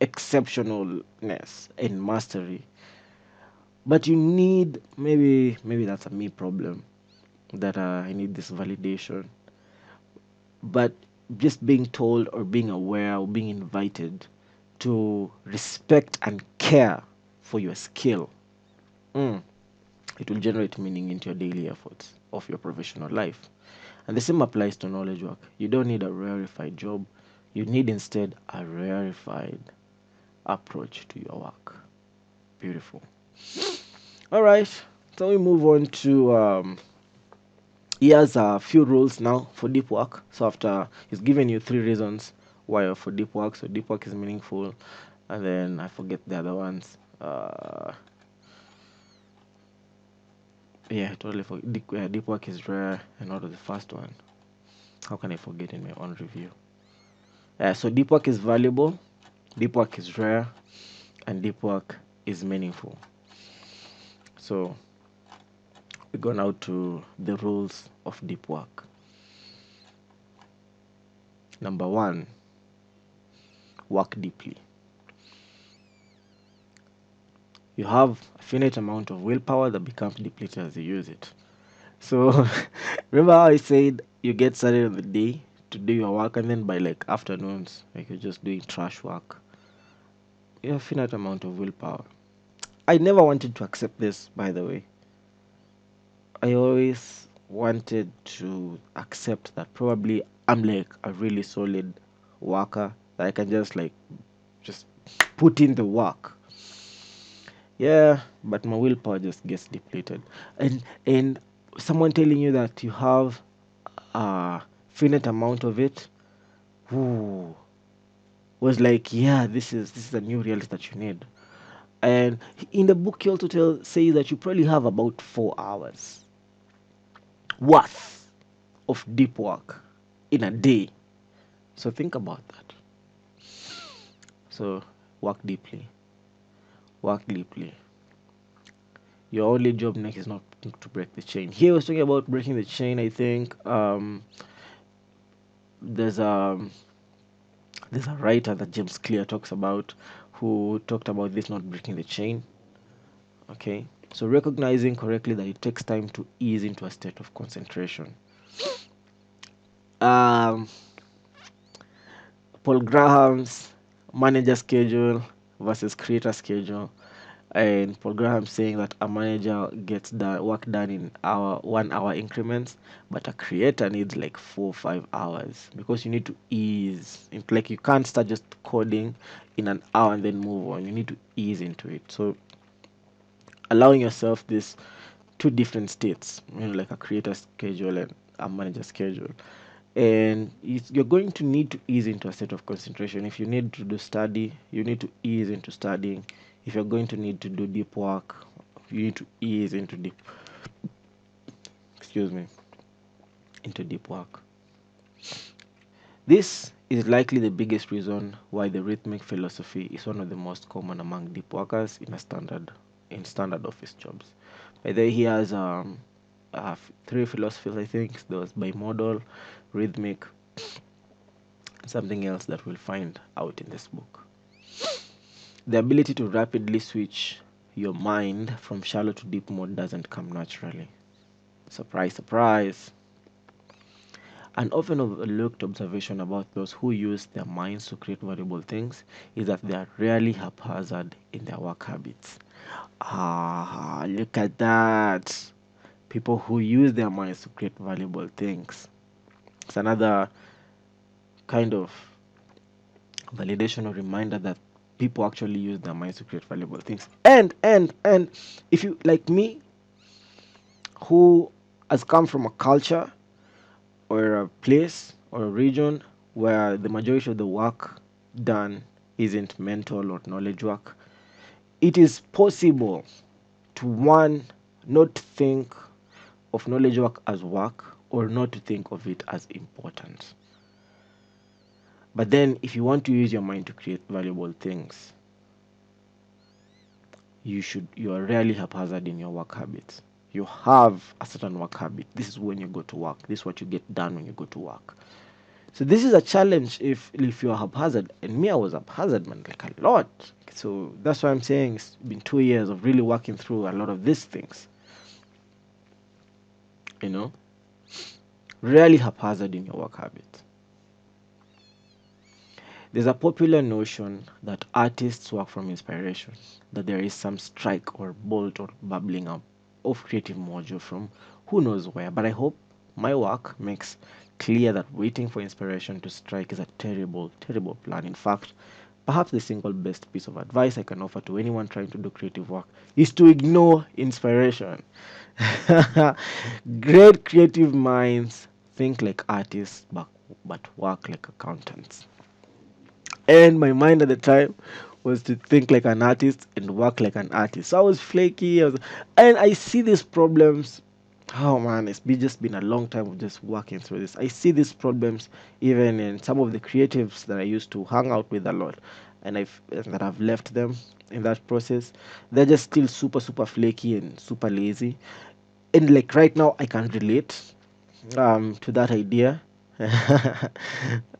exceptionalness and mastery, but you need, maybe that's a me problem, that I need this validation. But just being told or being aware or being invited to respect and care for your skill, mm, it will generate meaning into your daily efforts of your professional life. And the same applies to knowledge work. You don't need a rarefied job, you need instead a rarefied approach to your work. Beautiful. All right, so we move on to here's a few rules now for deep work. So after he's given you 3 reasons why for deep work, so deep work is meaningful, and then I forget the other ones. Yeah, I totally forget. Deep work is rare, and not the first one. How can I forget in my own review? So deep work is valuable, deep work is rare, and deep work is meaningful. So we go now to the rules of deep work. Number one, work deeply. You have a finite amount of willpower that becomes depleted as you use it. So remember how I said you get started on the day to do your work, and then by like afternoons, like you're just doing trash work. You have a finite amount of willpower. I never wanted to accept this, by the way. I always wanted to accept that probably I'm like a really solid worker that I can just put in the work. Yeah, but my willpower just gets depleted. And someone telling you that you have a finite amount of it, ooh, was like, yeah, this is a new reality that you need. And in the book, he also says that you probably have about 4 hours worth of deep work in a day. So think about that. So work deeply. Work deeply. Your only job next is not to break the chain. Here I was talking about breaking the chain. I think there's a there's a writer that James Clear talks about who talked about this not breaking the chain. Okay. So recognizing correctly that it takes time to ease into a state of concentration. Um Paul Graham's manager schedule versus creator schedule. And Paul Graham saying that a manager gets work done in 1 hour increments, but a creator needs like 4 or 5 hours because you need to ease. It's like you can't start just coding in an hour and then move on. You need to ease into it. So allowing yourself this two different states, like a creator schedule and a manager schedule. And you're going to need to ease into a state of concentration. If you need to do study, you need to ease into studying. If you're going to need to do deep work, you need to ease into excuse me, into deep work. This is likely the biggest reason why the rhythmic philosophy is one of the most common among deep workers in standard office jobs. By the way, he has three philosophies. I think there was bimodal, rhythmic, something else that we'll find out in this book. The ability to rapidly switch your mind from shallow to deep mode doesn't come naturally. Surprise, surprise. An often overlooked observation about those who use their minds to create valuable things is that they are rarely haphazard in their work habits. Look at that. People who use their minds to create valuable things. It's another kind of validation or reminder that people actually use their minds to create valuable things. And if you like me, who has come from a culture or a place or a region where the majority of the work done isn't mental or knowledge work, it is possible to one not think of knowledge work as work or not to think of it as important. But then if you want to use your mind to create valuable things, you are rarely haphazard in your work habits. You have a certain work habit. This is when you go to work. This is what you get done when you go to work. So this is a challenge if you're haphazard. And me, I was haphazard, man, like a lot. So that's why I'm saying it's been 2 years of really working through a lot of these things. You know, rarely haphazard in your work habits. There's a popular notion that artists work from inspiration, that there is some strike or bolt or bubbling up of creative mojo from who knows where. But I hope my work makes clear that waiting for inspiration to strike is a terrible, terrible plan. In fact, perhaps the single best piece of advice I can offer to anyone trying to do creative work is to ignore inspiration. Great creative minds think like artists but work like accountants. And my mind at the time was to think like an artist and work like an artist. So I was flaky, and I see these problems. Oh man, just been a long time of just working through this. I see these problems even in some of the creatives that I used to hang out with a lot, and I've left them in that process. They're just still super flaky and super lazy. And like right now, I can relate to that idea.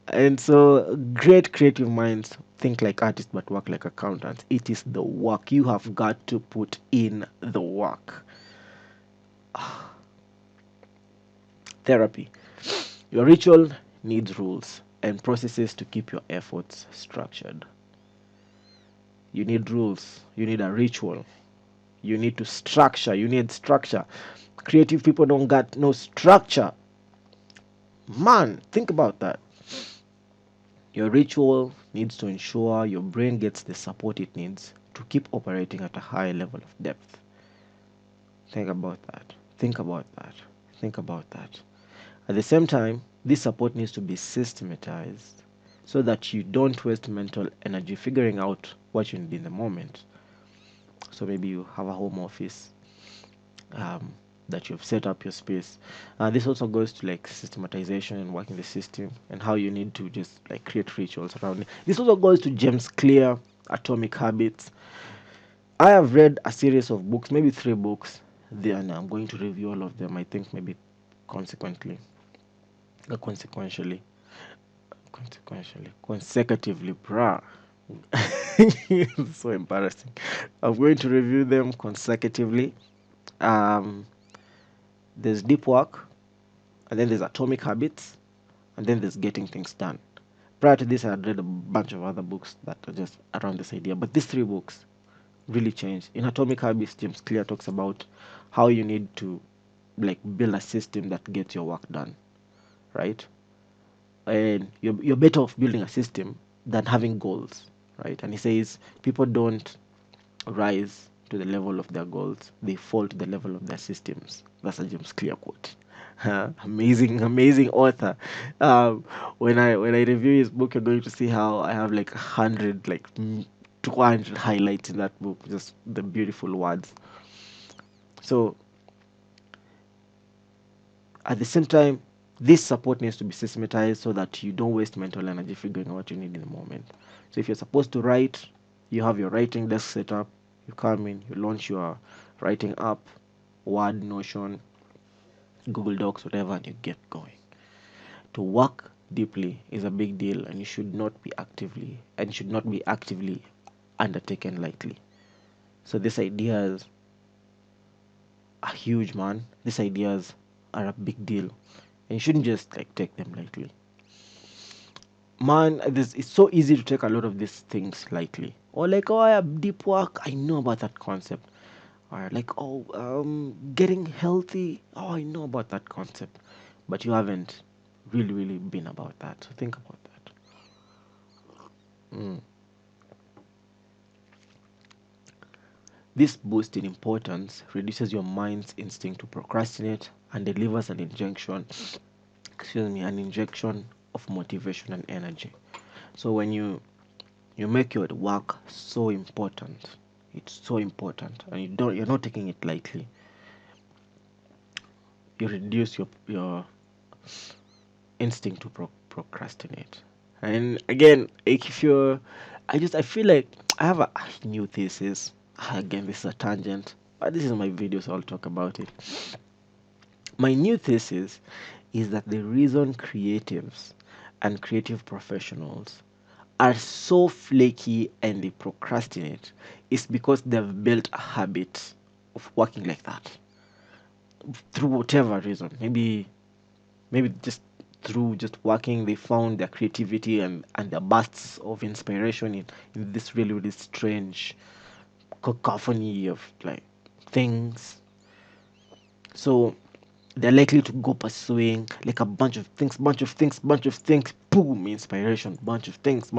And so, great creative minds think like artists but work like accountants. It is the work. You have got to put in the work. Therapy. Your ritual needs rules and processes to keep your efforts structured. You need rules. You need a ritual. You need to structure. You need structure. Creative people don't got no structure. Man, think about that. Your ritual needs to ensure your brain gets the support it needs to keep operating at a high level of depth. Think about that. Think about that. Think about that. At the same time, this support needs to be systematized so that you don't waste mental energy figuring out what you need in the moment. So maybe you have a home office um, that you've set up your space. This also goes to like systematization and working the system and how you need to just like create rituals around it. This also goes to James Clear, Atomic Habits. I have read a series of books, maybe 3 books, and I'm going to review all of them. I think maybe consequently, consequentially, consecutively, bruh. It's so embarrassing. I'm going to review them consecutively. Um, there's Deepwork, and then there's Atomic Habits, and then there's Getting Things Done. Prior to this, I had read a bunch of other books that are just around this idea, but these 3 books really changed. In Atomic Habits, James Clear talks about how you need to like build a system that gets your work done, right? And you're better off building a system than having goals, right? And he says people don't rise to the level of their goals; they fall to the level of their systems. That's a James Clear quote. Amazing author. When I review his book, you're going to see how I have like 100, like 200 highlights in that book, just the beautiful words. So at the same time, this support needs to be systematized so that you don't waste mental energy figuring out what you need in the moment. So if you're supposed to write, you have your writing desk set up, you come in, you launch your writing app, Word, Notion, Google Docs, whatever, and you get going. To work deeply is a big deal, and should not be actively undertaken lightly. So these ideas are huge, man. These ideas are a big deal, and you shouldn't just like take them lightly. Man, it's so easy to take a lot of these things lightly. Or like, oh, I have deep work. I know about that concept. Or like, oh, getting healthy. Oh, I know about that concept. But you haven't really been about that. So think about that. Mm. This boost in importance reduces your mind's instinct to procrastinate and delivers an injection of motivation and energy. So when you make your work so important, it's so important, and you're not taking it lightly. You reduce your instinct to procrastinate. And again, like if you're, I feel like I have a new thesis. Again, this is a tangent, but this is my video, so I'll talk about it. My new thesis is that the reason creatives and creative professionals are so flaky and they procrastinate is because they've built a habit of working like that through whatever reason. Maybe just through just working they found their creativity and their bursts of inspiration in this really strange cacophony of like things. So they're likely to go pursuing like a bunch of things, boom, inspiration, bunch of things,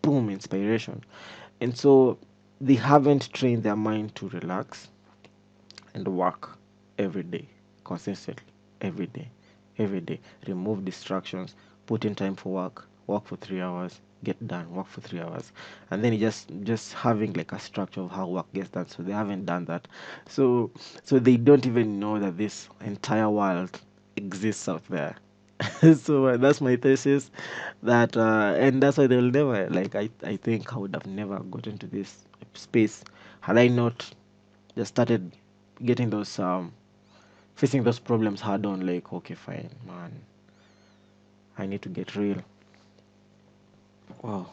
boom, inspiration. And so they haven't trained their mind to relax and work every day, consistently, every day. Remove distractions, put in time for work for 3 hours, get done, work for 3 hours, and then just having like a structure of how work gets done. So they haven't done that. So they don't even know that this entire world exists out there. So that's my thesis. That and that's why they'll never like. I think I would have never gotten to this space had I not just started getting those facing those problems hard on. Like, okay, fine, man, I need to get real. Wow.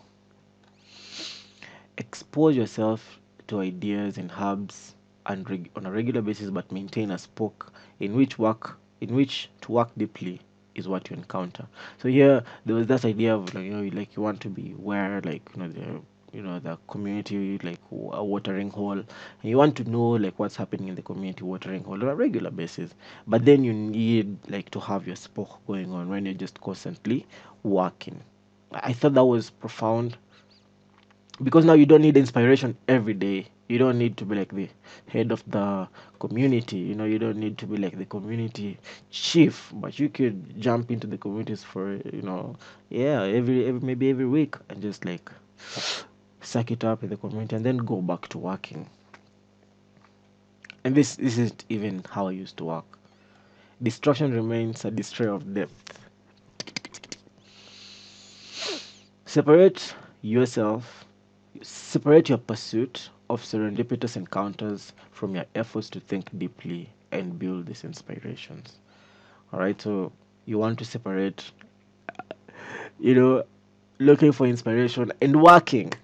Expose yourself to ideas and hubs and on a regular basis, but maintain a spoke in which to work deeply is what you encounter. So here there was that idea of like, like you want to be where, like, the community, like a watering hole, and you want to know like what's happening in the community watering hole on a regular basis. But then you need like to have your spoke going on when you're just constantly working. I thought that was profound, because now you don't need inspiration every day. You don't need to be like the head of the community. You don't need to be like the community chief, but you could jump into the communities for, yeah, every maybe every week, and just like suck it up in the community and then go back to working. And this isn't even how I used to work. Distraction remains a destroyer of depth. Separate yourself, separate your pursuit of serendipitous encounters from your efforts to think deeply and build these inspirations. All right, so you want to separate, you know, looking for inspiration and working.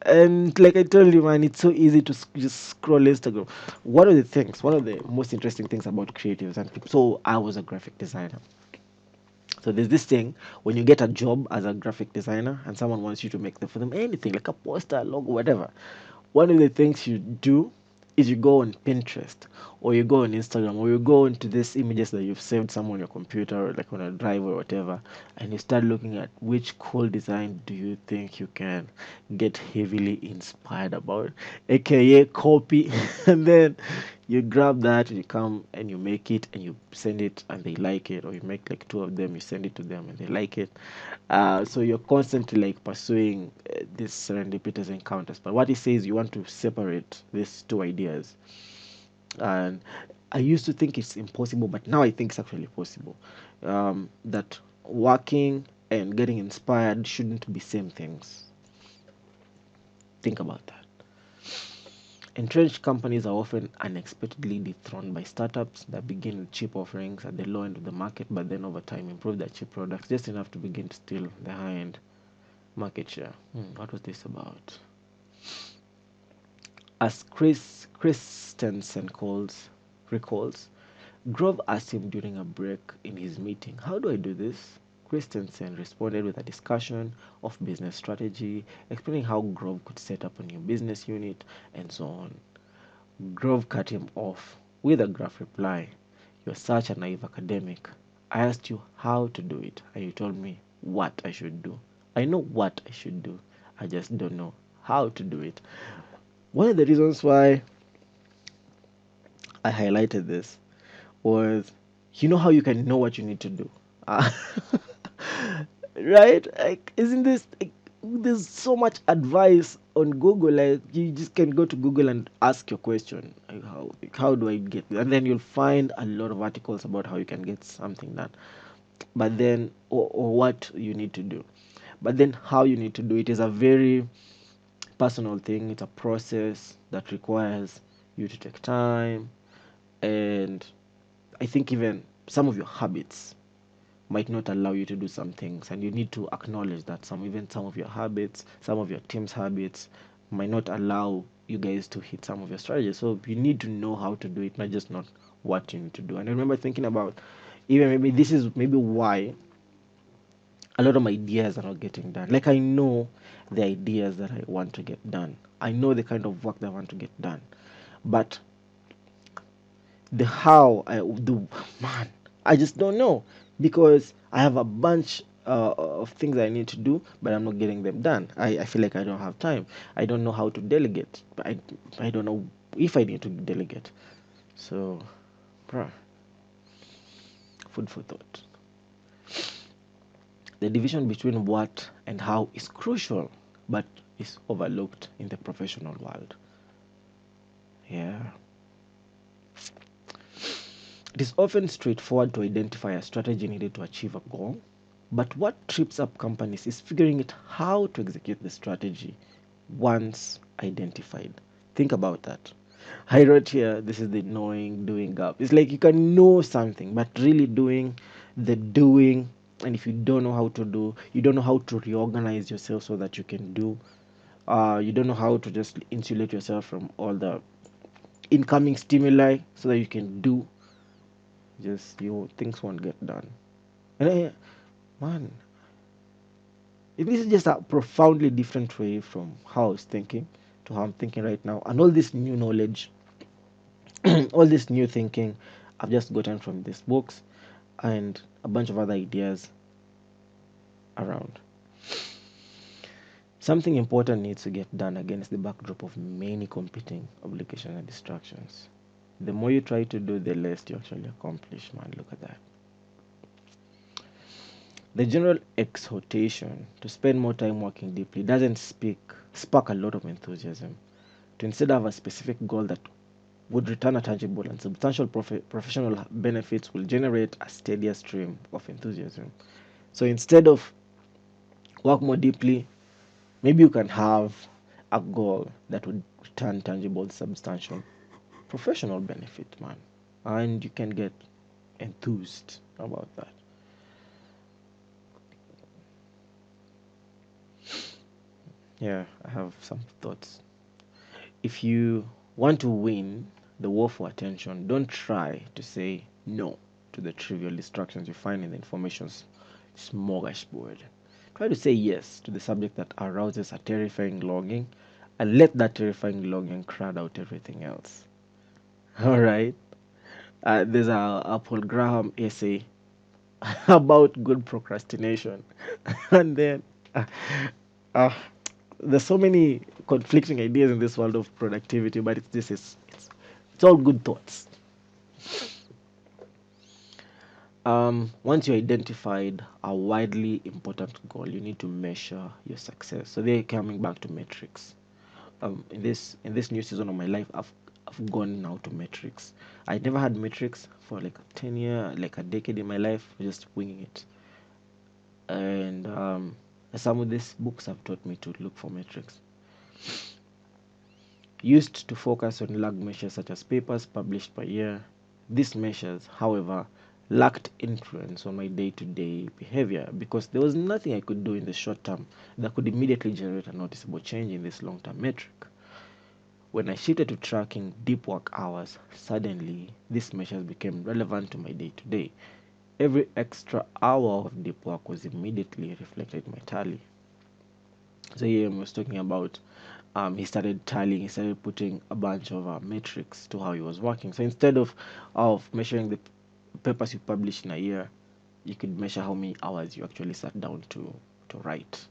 And like I told you, man, it's so easy to just scroll Instagram. One of the most interesting things about creatives and people. So I was a graphic designer. So there's this thing when you get a job as a graphic designer and someone wants you to make them for them anything like a poster, logo, whatever. One of the things you do is you go on Pinterest or you go on Instagram or you go into these images that you've saved somewhere on your computer or like on a drive or whatever, and you start looking at which cool design do you think you can get heavily inspired about, aka copy, and then you grab that and you come and you make it and you send it and they like it, or you make like two of them, you send it to them and they like it. So you're constantly like pursuing these serendipitous encounters. But what he says, you want to separate these two ideas. And I used to think it's impossible, but now I think it's actually possible. That working and getting inspired shouldn't be same things. Think about that. Entrenched companies are often unexpectedly dethroned by startups that begin with cheap offerings at the low end of the market, but then over time improve their cheap products just enough to begin to steal the high end market share. What was this about? As Chris Christensen recalls, Grove asked him during a break in his meeting, "How do I do this?" Christensen responded with a discussion of business strategy, explaining how Grove could set up a new business unit and so on. Grove cut him off with a gruff reply, "You're such a naive academic. I asked you how to do it, and you told me what I should do. I know what I should do. I just don't know how to do it." One of the reasons why I highlighted this was, how you can know what you need to do. Uh, right? Like, isn't this like, there's so much advice on Google. Like, you just can go to Google and ask your question, like, how do I get this? And then you'll find a lot of articles about how you can get something done. But then, or what you need to do. But then how you need to do it is a very personal thing. It's a process that requires you to take time, and I think even some of your habits might not allow you to do some things, and you need to acknowledge that some of your habits, some of your team's habits might not allow you guys to hit some of your strategies. So you need to know how to do it, not what you need to do. And I remember thinking about, even maybe this is maybe why a lot of my ideas are not getting done. Like, I know the ideas that I want to get done. I know the kind of work that I want to get done. But the how I do, man, I just don't know, because I have a bunch of things I need to do, but I'm not getting them done. I feel like I don't have time. I don't know how to delegate. I don't know if I need to delegate. So, bruh, food for thought. The division between what and how is crucial, but is overlooked in the professional world. Yeah. It is often straightforward to identify a strategy needed to achieve a goal, but what trips up companies is figuring out how to execute the strategy once identified. Think about that. I wrote here, this is the knowing, doing gap. It's like you can know something, but really doing, and if you don't know how to do, you don't know how to reorganize yourself so that you can do. You don't know how to just insulate yourself from all the incoming stimuli so that you can do. Just things won't get done. And man, this is just a profoundly different way from how I was thinking to how I'm thinking right now. And all this new knowledge, all this new thinking, I've just gotten from these books and a bunch of other ideas around. Something important needs to get done against the backdrop of many competing obligations and distractions. The more you try to do, the less you actually accomplish, man. Look at that. The general exhortation to spend more time working deeply doesn't spark a lot of enthusiasm. To instead have a specific goal that would return a tangible and substantial professional benefits will generate a steadier stream of enthusiasm. So instead of work more deeply, maybe you can have a goal that would return tangible, substantial professional benefit, man. And you can get enthused about that. Yeah, I have some thoughts. If you want to win the war for attention, don't try to say no to the trivial distractions you find in the information smorgasbord. Try to say yes to the subject that arouses a terrifying longing and let that terrifying longing crowd out everything else. All right. There's a Paul Graham essay about good procrastination. And then uh, there's so many conflicting ideas in this world of productivity, but it's all good thoughts. Once you identified a widely important goal, you need to measure your success. So they're coming back to metrics. In this new season of my life, I've gone now to metrics. I never had metrics for like 10 year, like a decade in my life, just winging it. And some of these books have taught me to look for metrics. Used to focus on lag measures such as papers published per year. These measures, however, lacked influence on my day to day behavior because there was nothing I could do in the short term that could immediately generate a noticeable change in this long term metric. When I shifted to tracking deep work hours, suddenly these measures became relevant to my day to day. Every extra hour of deep work was immediately reflected in my tally. So here I was talking about he started tallying, he started putting a bunch of metrics to how he was working. So instead of measuring the papers you publish in a year, you could measure how many hours you actually sat down to write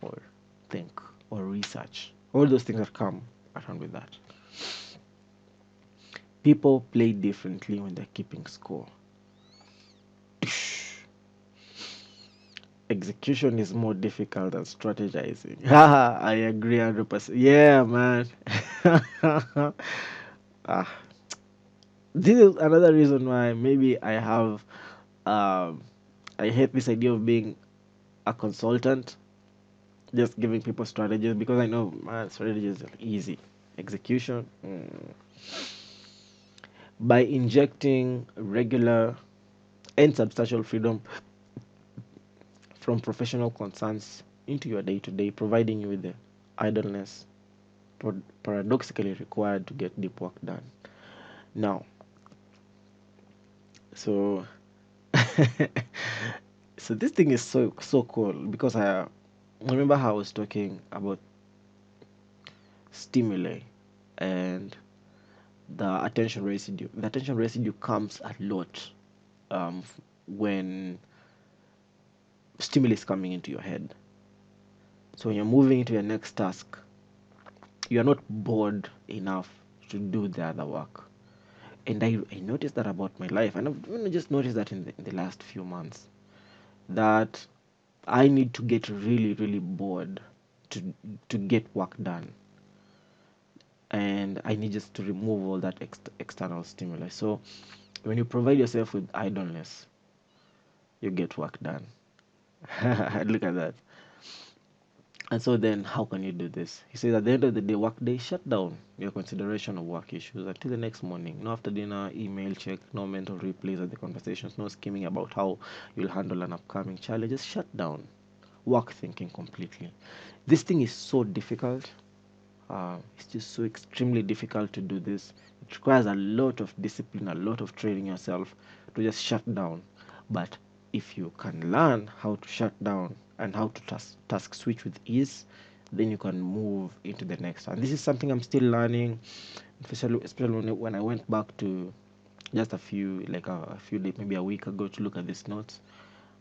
or think or research. All those things that come around with that. People play differently when they're keeping score. Execution is more difficult than strategizing. Haha, I agree 100%. Yeah, man. ah, this is another reason why maybe um, I hate this idea of being a consultant, just giving people strategies because I know, man, strategies are easy. Execution, by injecting regular and substantial freedom from professional concerns into your day to day, providing you with the idleness paradoxically required to get deep work done. Now, so so this thing is so cool because I remember how I was talking about stimuli and the attention residue. The attention residue comes a lot when stimuli is coming into your head. So when you're moving into your next task, you are not bored enough to do the other work. And I noticed that about my life, and I've just noticed that in the last few months that I need to get really, really bored to get work done, and I need just to remove all that external stimuli. So when you provide yourself with idleness, you get work done. Look at that. And so then, how can you do this? He says at the end of the day, work day, shut down your consideration of work issues until the next morning. No after dinner email check, no mental replays of the conversations, no scheming about how you'll handle an upcoming challenge. Just shut down work thinking completely. This thing is so difficult. It's just so extremely difficult to do this. It requires a lot of discipline, a lot of training yourself to just shut down. But if you can learn how to shut down and how to task switch with ease, then you can move into the next. And this is something I'm still learning, especially when I went back to just a few days, maybe a week ago, to look at these notes.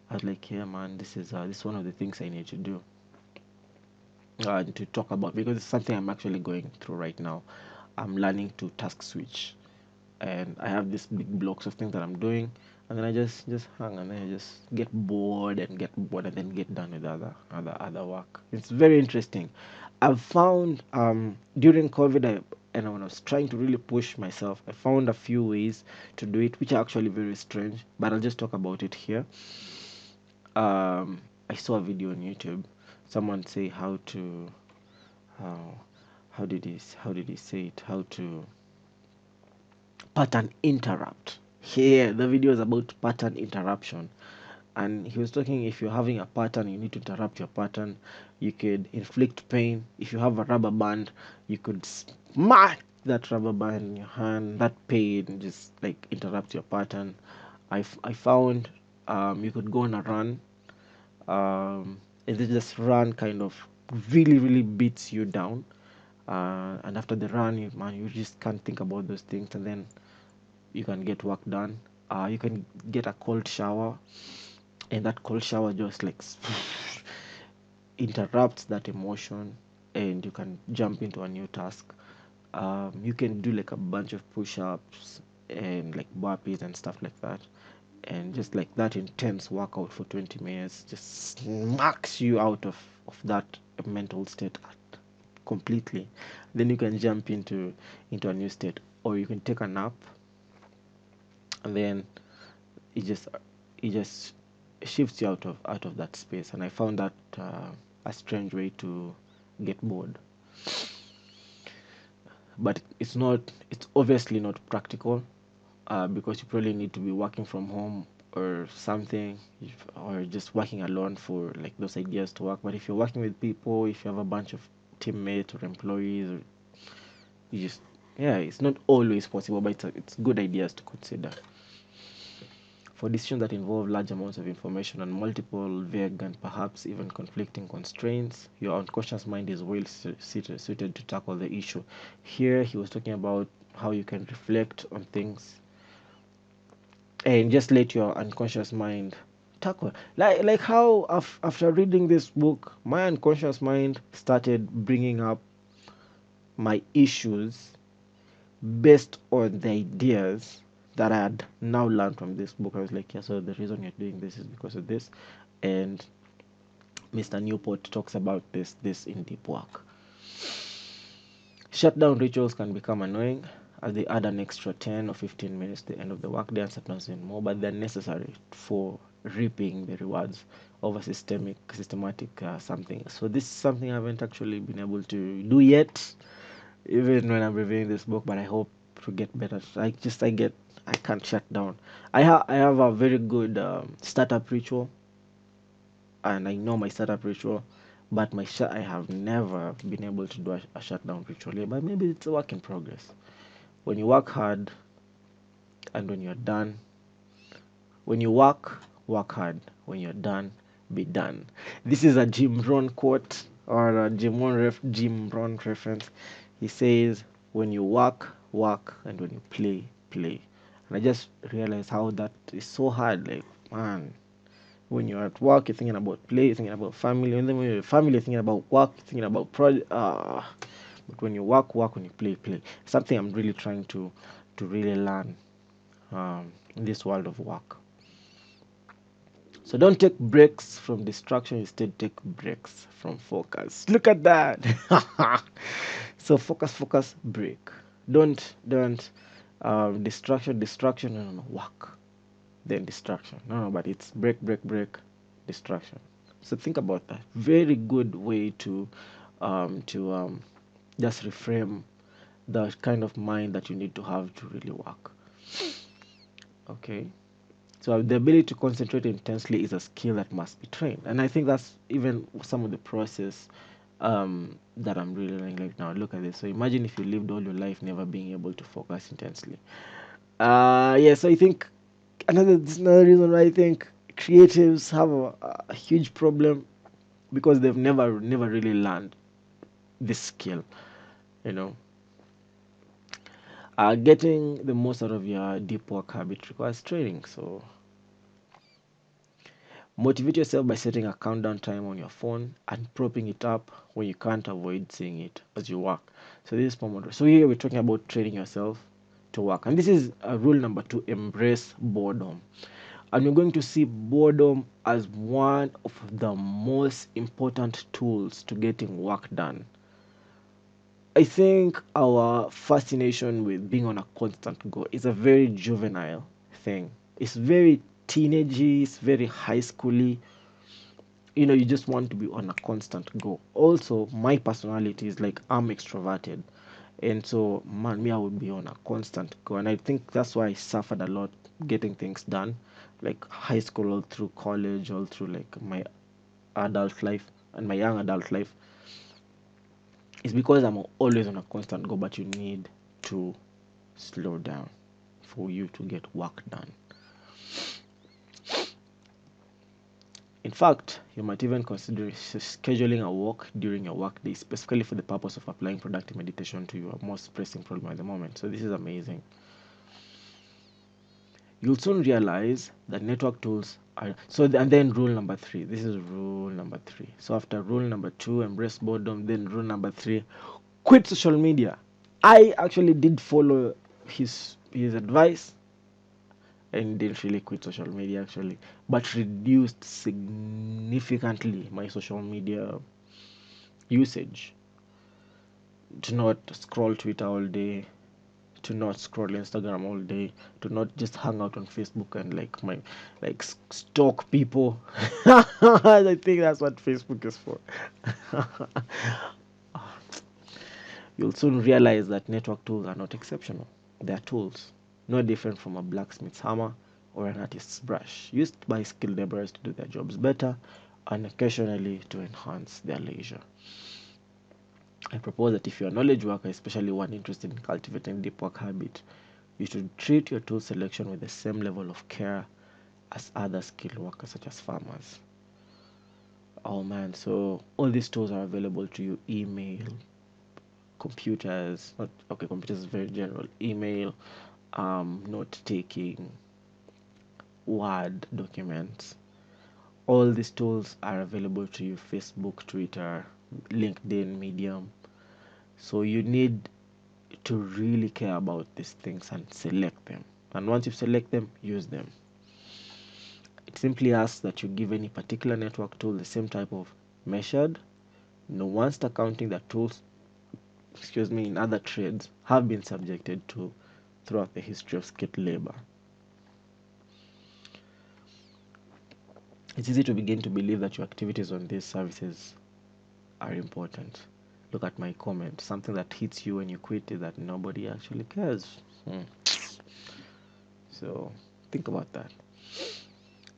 I was like, yeah, man, this is one of the things I need to do, to talk about, because it's something I'm actually going through right now. I'm learning to task switch, and I have these big blocks of things that I'm doing, and then I just hang, and then I just get bored, and then get done with other work. It's very interesting. I've found during COVID, and when I was trying to really push myself, I found a few ways to do it, which are actually very strange, but I'll just talk about it here. I saw a video on YouTube. Someone say how how did he say it? How to pattern interrupt. Here, the video is about pattern interruption, and he was talking, if you're having a pattern, you need to interrupt your pattern. You could inflict pain. If you have a rubber band, you could smack that rubber band in your hand. That pain just like interrupt your pattern. I found you could go on a run, and then just run kind of really really beats you down, and after the run, you just can't think about those things, and then you can get work done. You can get a cold shower, and that cold shower just like interrupts that emotion, and you can jump into a new task. You can do like a bunch of push-ups and like burpees and stuff like that, and just like that intense workout for 20 minutes just smacks you out of that mental state completely. Then you can jump into a new state, or you can take a nap, and then it just it just shifts you out of that space. And I found that a strange way to get bored, but it's obviously not practical, because you probably need to be working from home or something, or just working alone for like those ideas to work. But if you're working with people, if you have a bunch of teammates or employees, or you just, yeah, it's not always possible, but it's good ideas to consider. For decisions that involve large amounts of information and multiple vague and perhaps even conflicting constraints, your unconscious mind is well suited to tackle the issue. Here, he was talking about how you can reflect on things and just let your unconscious mind tackle. Like how after reading this book, my unconscious mind started bringing up my issues based on the ideas that I had now learned from this book. I was like, yeah, so the reason you're doing this is because of this. And Mr. Newport talks about this in Deepwork. Shutdown rituals can become annoying as they add an extra 10 or 15 minutes to the end of the workday, and sometimes even more, but they're necessary for reaping the rewards of a systematic something. So this is something I haven't actually been able to do yet, even when I'm reviewing this book, but I hope to get better. I can't shut down. I have a very good startup ritual, and I know my startup ritual, but I have never been able to do a shutdown ritual yet. But maybe it's a work in progress. When you work hard, and when you're done, when you work hard. When you're done, be done. This is a Jim Rohn quote, or a Jim Rohn reference. He says, "When you work, and when you play." And I just realized how that is so hard. Like, man, when you're at work, you're thinking about play, you're thinking about family, and then when you're with family, you're thinking about work, you're thinking about project. But when you work, when you play. Something I'm really trying to really learn in this world of work. So don't take breaks from distraction, instead take breaks from focus. Look at that. So focus, break. Don't distraction, no, work. Then distraction. No, but it's break, distraction. So think about that. Very good way to just reframe the kind of mind that you need to have to really work. Okay. So the ability to concentrate intensely is a skill that must be trained, and I think that's even some of the process that I'm really learning like now. Look at this. So imagine if you lived all your life never being able to focus intensely. Yeah. So I think this is another reason why I think creatives have a huge problem because they've never really learned this skill. You know, getting the most out of your deep work habit requires training. So motivate yourself by setting a countdown time on your phone and propping it up when you can't avoid seeing it as you work. So this is Pomodoro. So here we're talking about training yourself to work. And this is rule number 2, embrace boredom. And you're going to see boredom as one of the most important tools to getting work done. I think our fascination with being on a constant go is a very juvenile thing. It's very teenagey, it's very high schooly. You just want to be on a constant go. Also, my personality is like I'm extroverted, and so man, me, I would be on a constant go, and I think that's why I suffered a lot getting things done, like high school all through college, all through like my adult life and my young adult life. It's because I'm always on a constant go, but you need to slow down for you to get work done. In fact, you might even consider scheduling a walk during your workday, specifically for the purpose of applying productive meditation to your most pressing problem at the moment. So this is amazing. You'll soon realize that network tools are and then rule number 3. This is rule number 3. So after rule number 2, embrace boredom, then rule number 3, quit social media. I actually did follow his advice and didn't really quit social media actually, but reduced significantly my social media usage. To not scroll Twitter all day, to not scroll Instagram all day, to not just hang out on Facebook and stalk people. I think that's what Facebook is for. You'll soon realize that network tools are not exceptional. They are tools, no different from a blacksmith's hammer or an artist's brush, used by skilled laborers to do their jobs better and occasionally to enhance their leisure. I propose that if you're a knowledge worker, especially one interested in cultivating deep work habit, you should treat your tool selection with the same level of care as other skilled workers such as farmers. Oh man, so all these tools are available to you: email, computers, not okay, computers is very general, email, note taking, Word documents. All these tools are available to you: Facebook, Twitter, LinkedIn, Medium. So you need to really care about these things and select them. And once you select them, use them. It simply asks that you give any particular network tool the same type of measured, nuanced accounting that tools, in other trades have been subjected to throughout the history of skilled labor. It's easy to begin to believe that your activities on these services are important. Look at my comment. Something that hits you when you quit is that nobody actually cares. So think about that.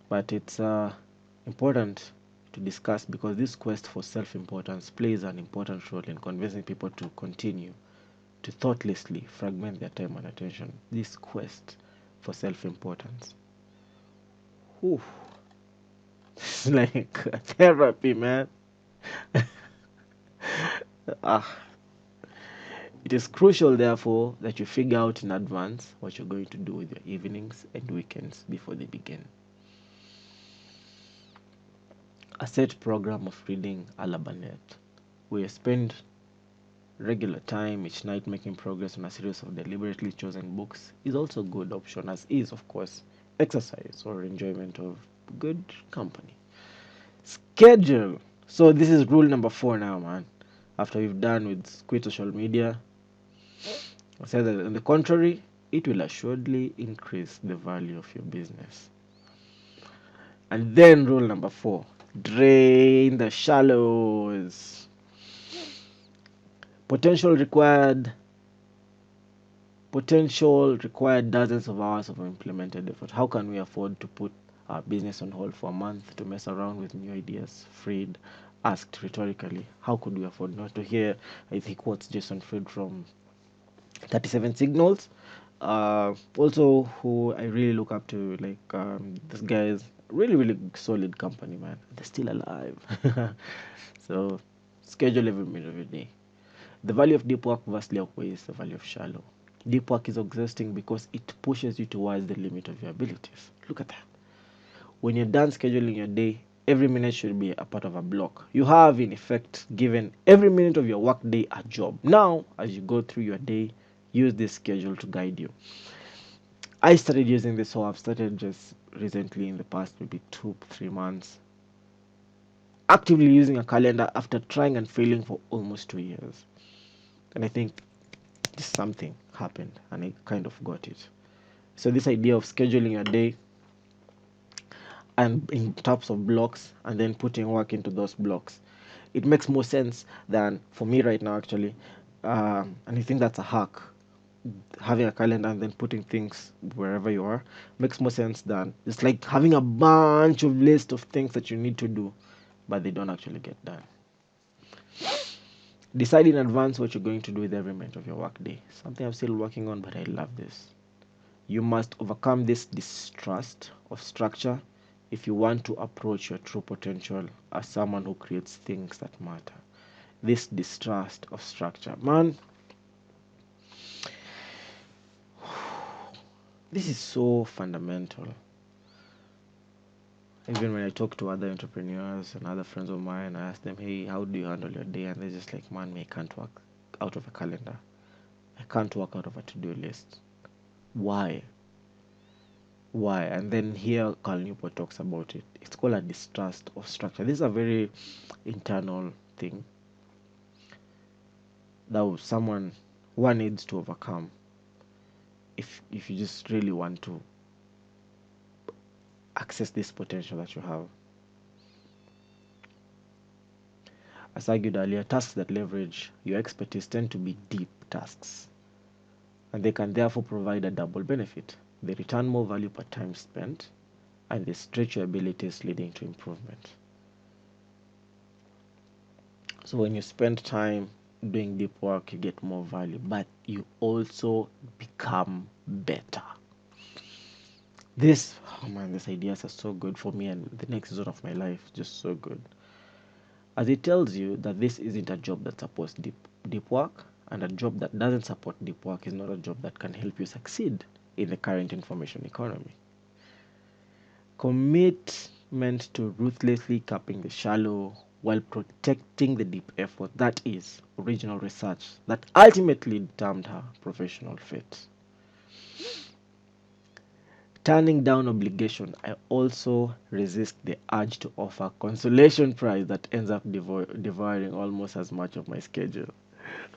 But it's important to discuss because this quest for self-importance plays an important role in convincing people to continue to thoughtlessly fragment their time and attention. This quest for self-importance. Whew. It's like therapy, man. Ah. It is crucial, therefore, that you figure out in advance what you're going to do with your evenings and weekends before they begin. A set program of reading a la Barnett, where you spend regular time each night making progress on a series of deliberately chosen books, is also a good option, as is, of course, exercise or enjoyment of good company. Schedule. So this is rule number 4 now, man. After we've done with quit social media, I said that on the contrary, it will assuredly increase the value of your business. And then rule number 4, drain the shallows. Potential required dozens of hours of implemented effort. How can we afford to put our business on hold for a month to mess around with new ideas? Fried asked rhetorically. How could we afford not to? Hear, I think, quotes Jason Fried from 37 Signals. Also, who I really look up to, like this guy is really, really solid company, man. They're still alive. So, schedule every minute of your day. The value of deep work vastly outweighs the value of shallow. Deep work is exhausting because it pushes you towards the limit of your abilities. Look at that. When you're done scheduling your day, every minute should be a part of a block. You have, in effect, given every minute of your work day a job. Now, as you go through your day, use this schedule to guide you. I started using this, so I've started just recently in the past maybe 2-3 months, actively using a calendar after trying and failing for almost 2 years. And I think something happened and I kind of got it. So this idea of scheduling your day and in types of blocks and then putting work into those blocks, it makes more sense than for me right now actually. And I think that's a hack. Having a calendar and then putting things wherever you are makes more sense than it's like having a bunch of list of things that you need to do but they don't actually get done. Decide in advance what you're going to do with every minute of your work day. Something I'm still working on, but I love this. You must overcome this distrust of structure if you want to approach your true potential as someone who creates things that matter. This distrust of structure, man, this is so fundamental. Even when I talk to other entrepreneurs and other friends of mine, I ask them, hey, how do you handle your day? And they're just like, man, I can't work out of a calendar. I can't work out of a to-do list. Why? Why? And then here Carl Newport talks about it. It's called a distrust of structure. This is a very internal thing that one needs to overcome if you just really want to access this potential that you have. As argued earlier, tasks that leverage your expertise tend to be deep tasks, and they can therefore provide a double benefit. They return more value per time spent, and they stretch your abilities, leading to improvement. So when you spend time doing deep work, you get more value, but you also become better. This, oh man, these ideas are so good for me, and the next season of my life, just so good. As it tells you that this isn't a job that supports deep work, and a job that doesn't support deep work is not a job that can help you succeed in the current information economy. Commitment to ruthlessly capping the shallow while protecting the deep effort, that is original research that ultimately determined her professional fate. Turning down obligation, I also resist the urge to offer consolation prize that ends up devouring almost as much of my schedule.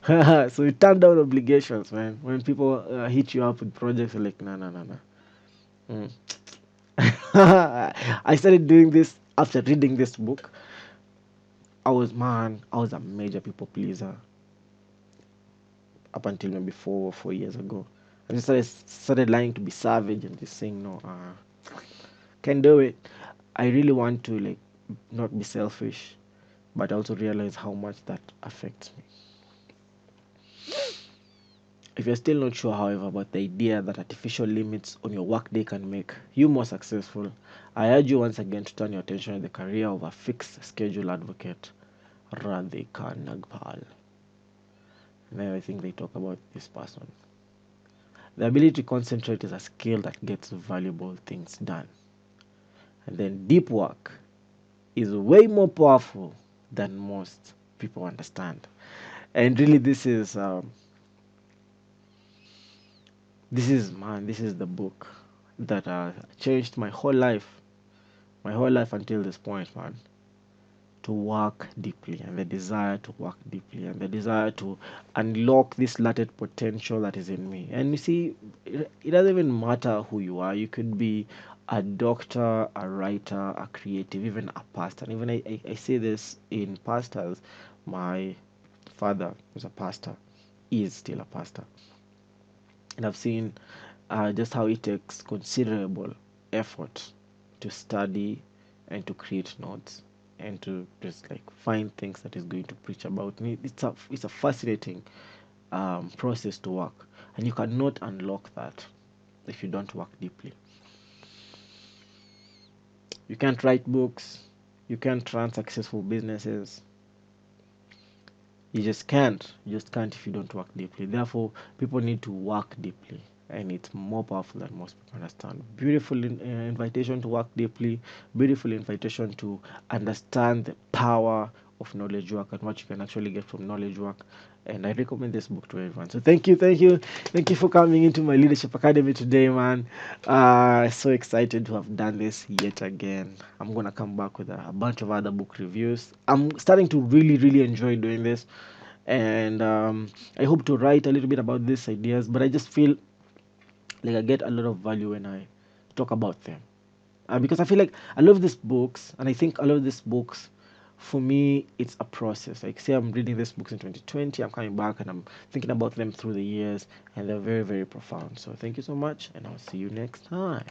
So you turn down obligations, man. When people hit you up with projects, you're like, no, no, no, no. I started doing this after reading this book. I was a major people pleaser up until maybe 4 years ago. I just started lying to be savage and just saying no, can't do it. I really want to like not be selfish, but I also realize how much that affects me. If you're still not sure, however, about the idea that artificial limits on your workday can make you more successful, I urge you once again to turn your attention to the career of a fixed schedule advocate, Radhika Nagpal. And I think they talk about this person. The ability to concentrate is a skill that gets valuable things done. And then deep work is way more powerful than most people understand. And really, this is the book that changed my whole life. my whole life until this point, man, to work deeply, and the desire to work deeply, and the desire to unlock this latent potential that is in me. And you see, it doesn't even matter who you are. You could be a doctor, a writer, a creative, even a pastor. And even I say this in pastors. My father was a pastor, is still a pastor. And I've seen just how it takes considerable effort to study and to create notes and to just like find things that is going to preach about. And it's a fascinating process to work, and you cannot unlock that if you don't work deeply. You can't write books, you can't run successful businesses. You just can't if you don't work deeply. Therefore, people need to work deeply, and it's more powerful than most people understand. Beautiful invitation to work deeply, beautiful invitation to understand the power of knowledge work and what you can actually get from knowledge work. And I recommend this book to everyone. So thank you for coming into my Leadership Academy today, man. So excited to have done this yet again. I'm gonna come back with a bunch of other book reviews. I'm starting to really enjoy doing this, and I hope to write a little bit about these ideas. But I just feel like I get a lot of value when I talk about them, because I feel like I love these books, and I think I love these books. For me, it's a process. Like, say I'm reading these books in 2020, I'm coming back and I'm thinking about them through the years, and they're very profound. So thank you so much, and I'll see you next time.